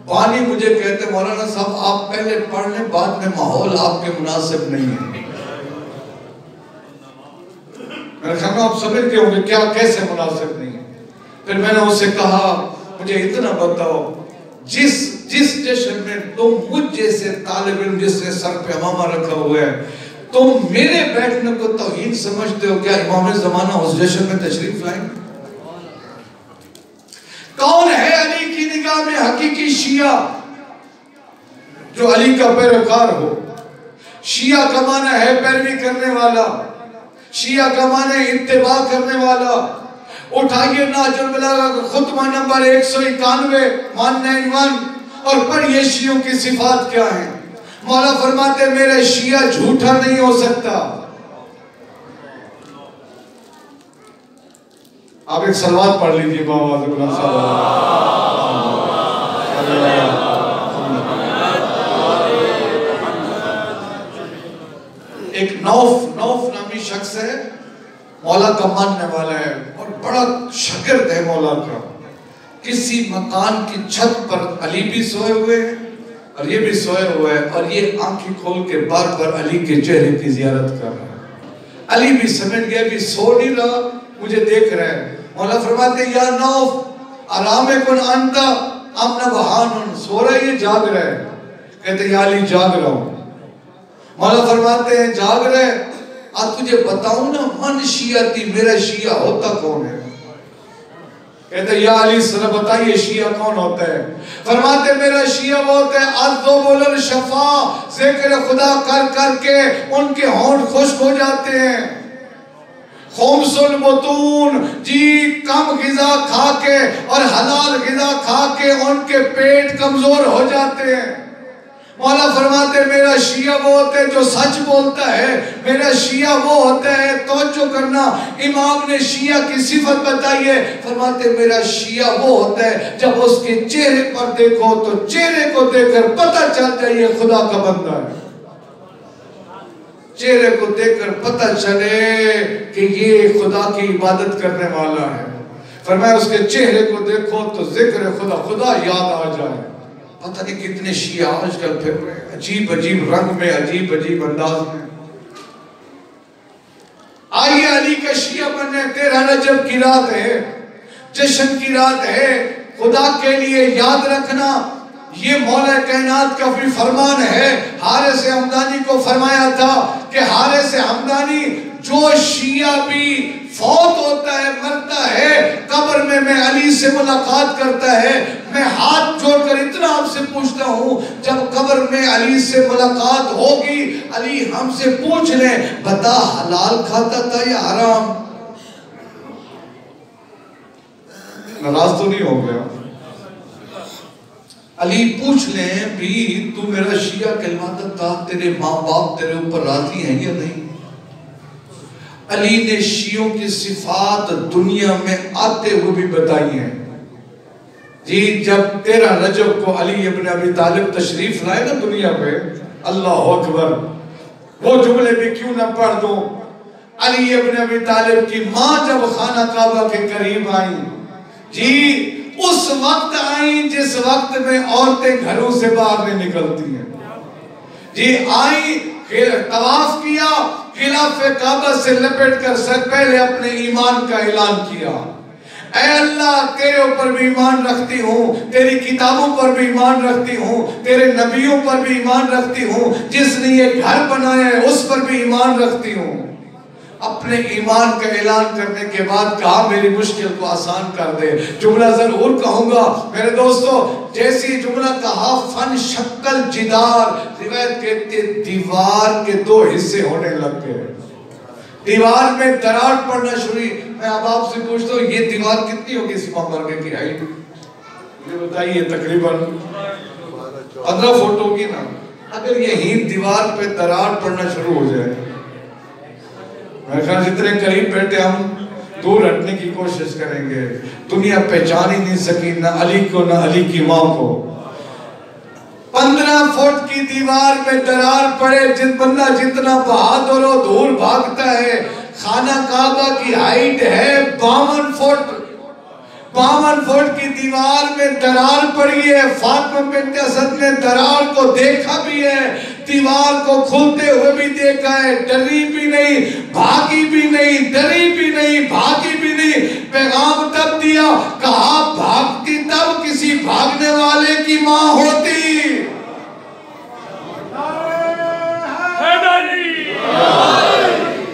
بانی مجھے کہتے مولانا صاحب آپ پہلے پڑھ لیں بعد میں ماحول آپ کے مناسب نہیں ہے. میں نے کہا آپ سمجھتے ہوں گے کیا کیسے مناسب نہیں ہے. پھر میں نے اسے کہا مجھے اتنا بتاؤ جس جشن میں تم مجھ جیسے طالب علم جس نے سر پہ امامہ رکھا ہوا ہے تم میرے بیٹھنے کو توہین سمجھتے ہو کیا امام زمانہ اس جشن میں تشریف لائیں؟ کون ہے علی کی نگاہ میں حقیقی شیعہ جو علی کا پیروکار ہو؟ شیعہ کا معنی ہے پیروی کرنے والا. شیعہ کا معنی اتباع کرنے والا. اٹھائیے نہج البلاغہ کا خطبہ نمبر 191 191 اور پڑھئے شیعوں کی صفات کیا ہیں. مولا فرماتے میرے شیعہ جھوٹا نہیں ہو سکتا. آپ ایک صلوات پڑھ لیجئے بابا عزیز ایک نوف نامی شخص ہے مولا کا ماننے والا ہے اور بڑا شاگرد ہے مولا کا. کسی مکان کی چھت پر علی بھی سوئے ہوئے ہیں اور یہ بھی سوئے ہوئے ہیں اور یہ آنکھیں کھول کے بار بار علی کے چہرے کی زیارت کر رہا ہے. علی بھی سمجھ گیا بھی سو نہیں رہا مجھے دیکھ رہا ہے. مولا فرماتے یا نوف آرام کن انتا ام نبحان. سو رہا ہے یہ جاگ رہا ہے. کہتے یا علی جاگ رہا ہوں. مولا فرماتے ہیں جاگ رہے آج تجھے بتاؤں نا من شیعتی میرا شیعہ ہوتا کون ہے؟ کہتے یا علی صلی بتائیے شیعہ کون ہوتا ہے؟ فرماتے میرا شیعہ وہ ہوتا ہے عذب الشفا ذکر خدا کر کر کے ان کے ہونٹ خشک ہو جاتے ہیں. خمس البطون جی کم غذا کھا کے اور حلال غذا کھا کے ان کے پیٹ کمزور ہو جاتے ہیں. مولا فرماتے میرا شیعہ وہ ہوتا ہے جو سچ بولتا ہے. میرا شیعہ وہ ہوتا ہے توجہ کرنا امام نے شیعہ کی صفت بتائی ہے. فرماتے میرا شیعہ وہ ہوتا ہے جب اس کے چہرے پر دیکھو تو چہرے کو دیکھ کر پتہ چل جائے خدا کا بندہ ہے. چہرے کو دیکھ کر پتہ چلے کہ یہ خدا کی عبادت کرنے والا ہے. فرمایا اس کے چہرے کو دیکھو تو ذکر خدا یاد آ جائے. پتہ نہیں کتنے شیعہ آج کل پھر رہے ہیں، عجیب عجیب رنگ میں، عجیب عجیب انداز میں۔ آئیے علی کا شیعہ بننے، 13 رجب کی رات ہے، جشن کی رات ہے، خدا کے لیے یاد رکھنا یہ مولا کائنات کا بھی فرمان ہے۔ حارث حمدانی کو فرمایا تھا کہ حارث حمدانی جو شیعہ بھی فوت ہوتا ہے، مرتا ہے، قبر میں علی سے ملاقات کرتا ہے، میں ہاتھ جوڑ کر اتنا آپ سے پوچھتا ہوں، جب قبر میں علی سے ملاقات ہوگی، علی ہم سے پوچھ لیں بتا حلال کھاتا تھا یا حرام؟ ناراض تو نہیں ہو گیا؟ علی پوچھ لیں بھی تو میرا شیعہ کہلواتا تھا، تیرے ماں باپ تیرے اوپر راضی ہیں یا نہیں؟ علی نے شیعوں کی صفات دنیا میں آتے ہوئے بھی بتائی ہیں۔ جی جب 13 رجب کو علی ابن ابی طالب تشریف لائے نا دنیا پہ، اللہ اکبر، وہ جملے بھی کیوں نہ پڑھ دوں۔ علی ابن ابی طالب کی ماں جب خانہ کعبہ کے قریب آئیں، جی اس وقت آئیں جس وقت میں عورتیں گھروں سے باہر نہیں نکلتی ہیں، جی آئیں، طواف کیا، غلاف کعبہ سے لپٹ کر سر پہلے اپنے ایمان کا اعلان کیا، اے اللہ تیرے اوپر بھی ایمان رکھتی ہوں، تیری کتابوں پر بھی ایمان رکھتی ہوں، تیرے نبیوں پر بھی ایمان رکھتی ہوں، جس نے یہ گھر بنایا ہے اس پر بھی ایمان رکھتی ہوں۔ اپنے ایمان کا اعلان کرنے کے بعد کہا میری مشکل کو آسان کر دے۔ جملہ ضرور کہوں گا میرے دوستو، جیسی جملہ کہا فن شکل جدار، روایت کہتے دیوار کے 2 حصے ہونے لگ گئے، دیوار میں درار پڑنا شروع۔ میں اب آپ سے پوچھتا ہوں یہ دیوار کتنی ہوگی اس ممبر کی ہائٹ؟ مجھے بتائیے تقریباً 15 فٹ ہوگی نا۔ اگر یہی دیوار پہ درار پڑنا شروع ہو جائے، میں خیال جتنے قریب بیٹھے ہم دور ہٹنے کی کوشش کریں گے۔ دنیا پہچان ہی نہیں سکی نہ علی کو نہ علی کی ماں کو۔ 15 فٹ کی دیوار میں درار پڑے، جن بندہ جتنا بہادر و دور بھاگتا ہے۔ خانہ کعبہ کی ہائٹ ہے 52 فٹ، 52 فٹ کی دیوار میں درار پڑی ہے۔ فاطمہ بنت اسد نے درار کو دیکھا بھی ہے، دیوار کو کھلتے ہوئے بھی دیکھا ہے، ڈری بھی نہیں، بھاگی بھی نہیں، ڈری بھی نہیں، بھاگی بھی نہیں۔ پیغام تب دیا، کہا بھاگتی تب کسی بھاگنے والے کی ماں ہوتی۔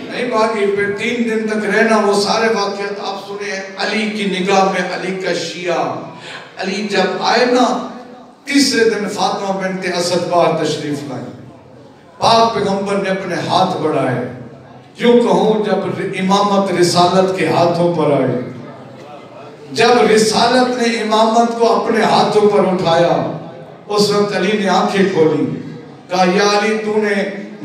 نہیں بھاگی، پھر 3 دن تک رہنا، وہ سارے واقعات آپ سنے ہیں۔ علی کی نگاہ میں علی کا شیعہ، علی جب آئے نا 3 دن فاطمہ بنت اسد باہر تشریف لائیں، پاک پیغمبر نے اپنے ہاتھ بڑھائے، یوں کہوں جب امامت رسالت کے ہاتھوں پر آئے، جب رسالت نے امامت کو اپنے ہاتھوں پر اٹھایا، اس وقت علی نے آنکھیں کھولی، کہا یا علی تو نے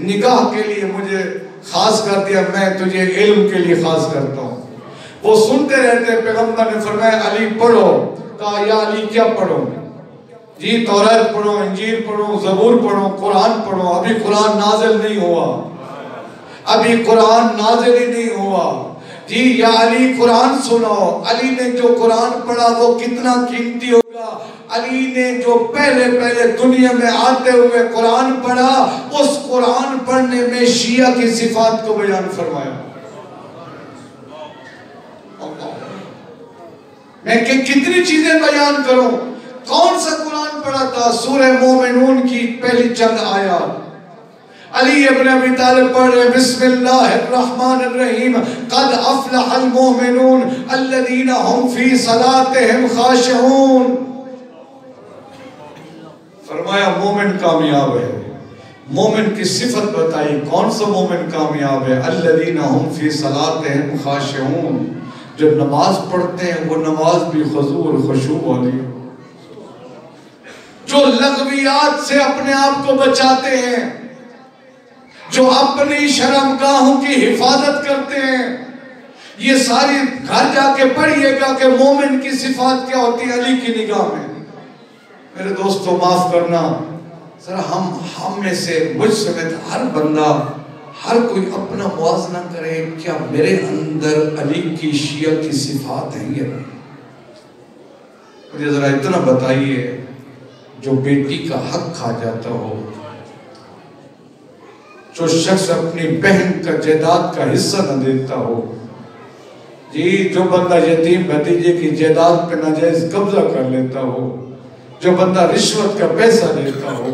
نگاہ کے لیے مجھے خاص کر دیا، میں تجھے علم کے لیے خاص کرتا ہوں۔ وہ سنتے رہتے، پیغمبر نے فرمایا علی پڑھو، کہا یا علی کیا پڑھو؟ جی توریت پڑھو، انجیل پڑھو، زبور پڑھو، قرآن پڑھو۔ ابھی قرآن نازل نہیں ہوا، ابھی قرآن نازل ہی نہیں ہوا۔ جی یا علی قرآن سنو۔ علی نے جو قرآن پڑھا وہ کتنا قیمتی ہوگا۔ علی نے جو پہلے دنیا میں آتے ہوئے قرآن پڑھا، اس قرآن پڑھنے میں شیعہ کی صفات کو بیان فرمایا۔ میں کہ کتنی چیزیں بیان کروں، کون سا قرآن پڑھا تھا؟ سورہ مومنون کی پہلی چند آیات علی ابن ابی طالب پڑھ رہے، بسم اللہ الرحمن الرحیم، قد افلح المومنون الذین هم فی صلاتهم خاشعون۔ فرمایا مومن کامیاب ہے۔ مومن کی صفت بتائی، کون سا مومن کامیاب ہے؟ الذین هم فی صلاتهم خاشعون، جو نماز پڑھتے ہیں وہ نماز بھی خضوع اور خشوع والی، جو لغویات سے اپنے آپ کو بچاتے ہیں، جو اپنی شرمگاہوں کی حفاظت کرتے ہیں۔ یہ ساری گھر جا کے پڑھئے گا کہ مومن کی صفات کیا ہوتی ہے علی کی نگاہ میں۔ میرے دوستو معاف کرنا، ذرا ہم میں سے، مجھ سمیت ہر بندہ، ہر کوئی اپنا موازنہ کرے، کیا میرے اندر علی کی شیعہ کی صفات ہیں یا نہیں؟ مجھے ذرا اتنا بتائیے، جو بیٹی کا حق کھا جاتا ہو، جو شخص اپنی بہن کا جائیداد کا حصہ نہ دیتا ہو، جی جو بندہ یتیم بھتیجے کی جائیداد پہ ناجائز قبضہ کر لیتا ہو، جو بندہ رشوت کا پیسہ لیتا ہو،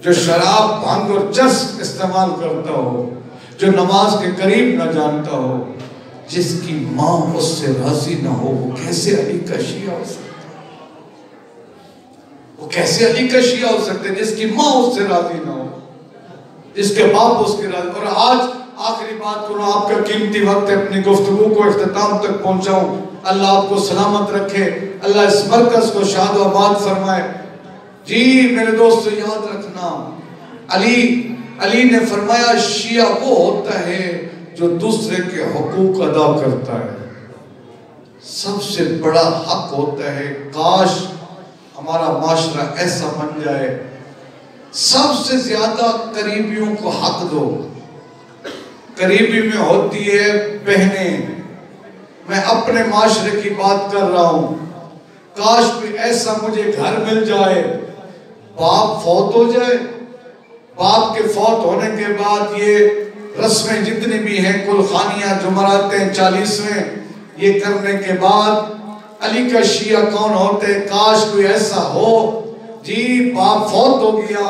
جو شراب بھنگ اور چرس استعمال کرتا ہو، جو نماز کے قریب نہ جانتا ہو، جس کی ماں اس سے راضی نہ ہو، وہ کیسے علی کا شیعہ ہو سکتا ہے؟ وہ کیسے علی کا شیعہ ہو سکتے ہیں جس کی ماں اس سے راضی نہ ہو، جس کے باپ اس کے راضی؟ اور آج آخری بات کروں، آپ کا قیمتی وقت ہے، اپنی گفتگو کو اختتام تک پہنچاؤں۔ اللہ آپ کو سلامت رکھے، اللہ اس مرکز کو شاد و آباد فرمائے۔ جی میرے دوستو یاد رکھنا، علی نے فرمایا شیعہ وہ ہوتا ہے جو دوسرے کے حقوق ادا کرتا ہے۔ سب سے بڑا حق ہوتا ہے، کاش ہمارا معاشرہ ایسا بن جائے، سب سے زیادہ قریبیوں کو حق دو۔ قریبی میں ہوتی ہے بہنیں، میں اپنے معاشرے کی بات کر رہا ہوں، کاش کوئی ایسا مجھے گھر مل جائے، باپ فوت ہو جائے، باپ کے فوت ہونے کے بعد یہ رسمیں جتنی بھی ہیں، کل خانیاں، جمعراتیں، 40ویں، یہ کرنے کے بعد علی کا شیعہ کون ہوتے؟ کاش کوئی ایسا ہو، جی باپ فوت ہو گیا،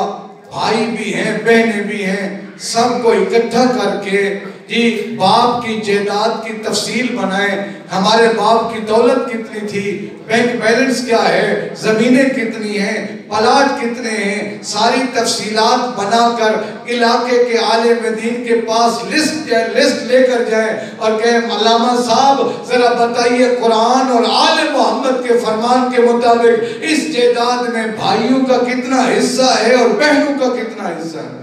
بھائی بھی ہیں، بہنیں بھی ہیں، سب کو اکٹھا کر کے جی باپ کی جائیداد کی تفصیل بنائیں، ہمارے باپ کی دولت کتنی تھی، بینک بیلنس کیا ہے، زمینیں کتنی ہیں، پلاٹ کتنے ہیں، ساری تفصیلات بنا کر علاقے کے عالم دین کے پاس لسٹ لے کر جائیں اور کہیں علامہ صاحب ذرا بتائیے قرآن اور آل محمد کے فرمان کے مطابق اس جائیداد میں بھائیوں کا کتنا حصہ ہے اور بہنوں کا کتنا حصہ ہے؟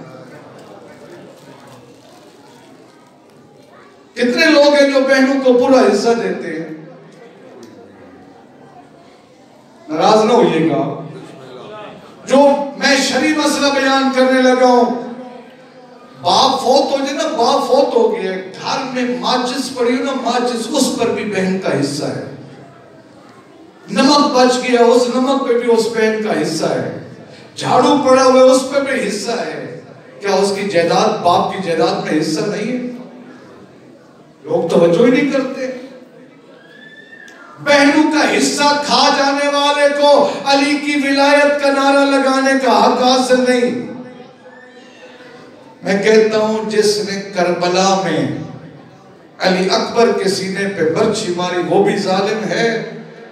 کتنے لوگ ہیں جو بہنوں کو پورا حصہ دیتے ہیں؟ ناراض نہ ہوئیے گا، جو میں شرعی مسئلہ بیان کرنے لگا ہوں، باپ فوت ہو جائے نا، باپ فوت ہو گیا، گھر میں ماچس پڑی ہو نا، ماچس اس پر بھی بہن کا حصہ ہے، نمک بچ گیا اس نمک پہ بھی اس بہن کا حصہ ہے، جھاڑو پڑا ہوا اس پہ بھی حصہ ہے، کیا اس کی جائیداد باپ کی جائیداد میں حصہ نہیں ہے؟ لوگ توجہ ہی نہیں کرتے۔ بہنوں کا حصہ کھا جانے والے کو علی کی ولایت کا نعرہ لگانے کا حق حاصل نہیں۔ میں کہتا ہوں جس نے کربلا میں علی اکبر کے سینے پہ برچھی ماری وہ بھی ظالم ہے،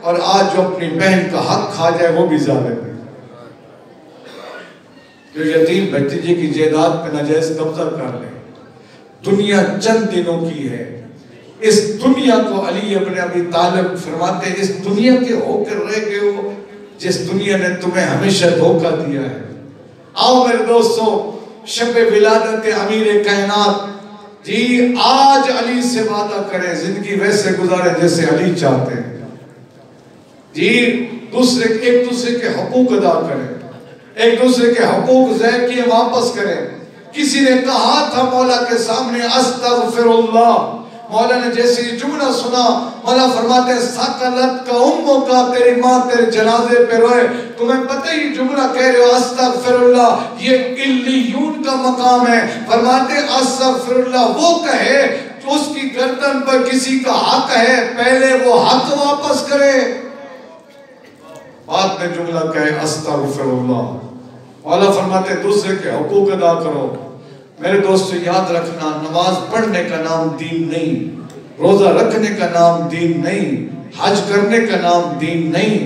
اور آج جو اپنی بہن کا حق کھا جائے وہ بھی ظالم ہے۔ جو یتیم بھتیجے کی جائیداد پہ ناجائز قبضہ کر لے، دنیا چند دنوں کی ہے، اس دنیا کو علی ابن ابی طالب فرماتے ہیں، اس دنیا کے ہو کر رہ گئے ہو جس دنیا نے تمہیں ہمیشہ دھوکہ دیا ہے۔ آؤ میرے دوستو، شب ولادت امیر کائنات، جی آج علی سے وعدہ کریں، زندگی ویسے گزاریں جیسے علی چاہتے ہیں، جی ایک دوسرے کے حقوق ادا کریں، ایک دوسرے کے حقوق ضائع کیے واپس کریں۔ کسی نے کہا تھا مولا کے سامنے استغفر اللہ، مولا نے جیسے یہ جملہ سنا، مولا فرماتے ہیں سکلت کا امو کا، تیری ماں تیرے جنازے پہ روئے۔ تمہیں پتہ ہی جملہ کہہ رہے ہو استغفر اللہ، یہ علیون کا مقام ہے۔ فرماتے ہیں استغفر اللہ وہ کہے تو اس کی گردن پر کسی کا حق ہے، پہلے وہ حق واپس کرے، بعد میں جملہ کہے استغفر اللہ۔ مولا فرماتے ہیں دوسرے کے حقوق ادا کرو۔ میرے دوستو یاد رکھنا، نماز پڑھنے کا نام دین نہیں، روزہ رکھنے کا نام دین نہیں، حج کرنے کا نام دین نہیں۔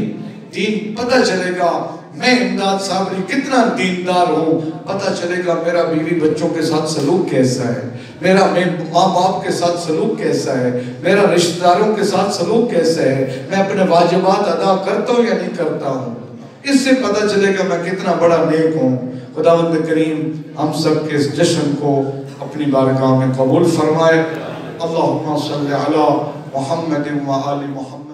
دین پتہ چلے گا میں امداد صابری کتنا دیندار ہوں، پتہ چلے گا میرا بیوی بچوں کے ساتھ سلوک کیسا ہے، میرا ماں باپ کے ساتھ سلوک کیسا ہے، میرا رشتہ داروں کے ساتھ سلوک کیسا ہے، میں اپنے واجبات ادا کرتا ہوں یا نہیں کرتا ہوں۔ اس سے پتہ چلے گا میں کتنا بڑا نیک ہوں۔ خداوند کریم ہم سب کے اس جشن کو اپنی بارگاہ میں قبول فرمائے۔ اللہم صلی علی محمد و آل محمد۔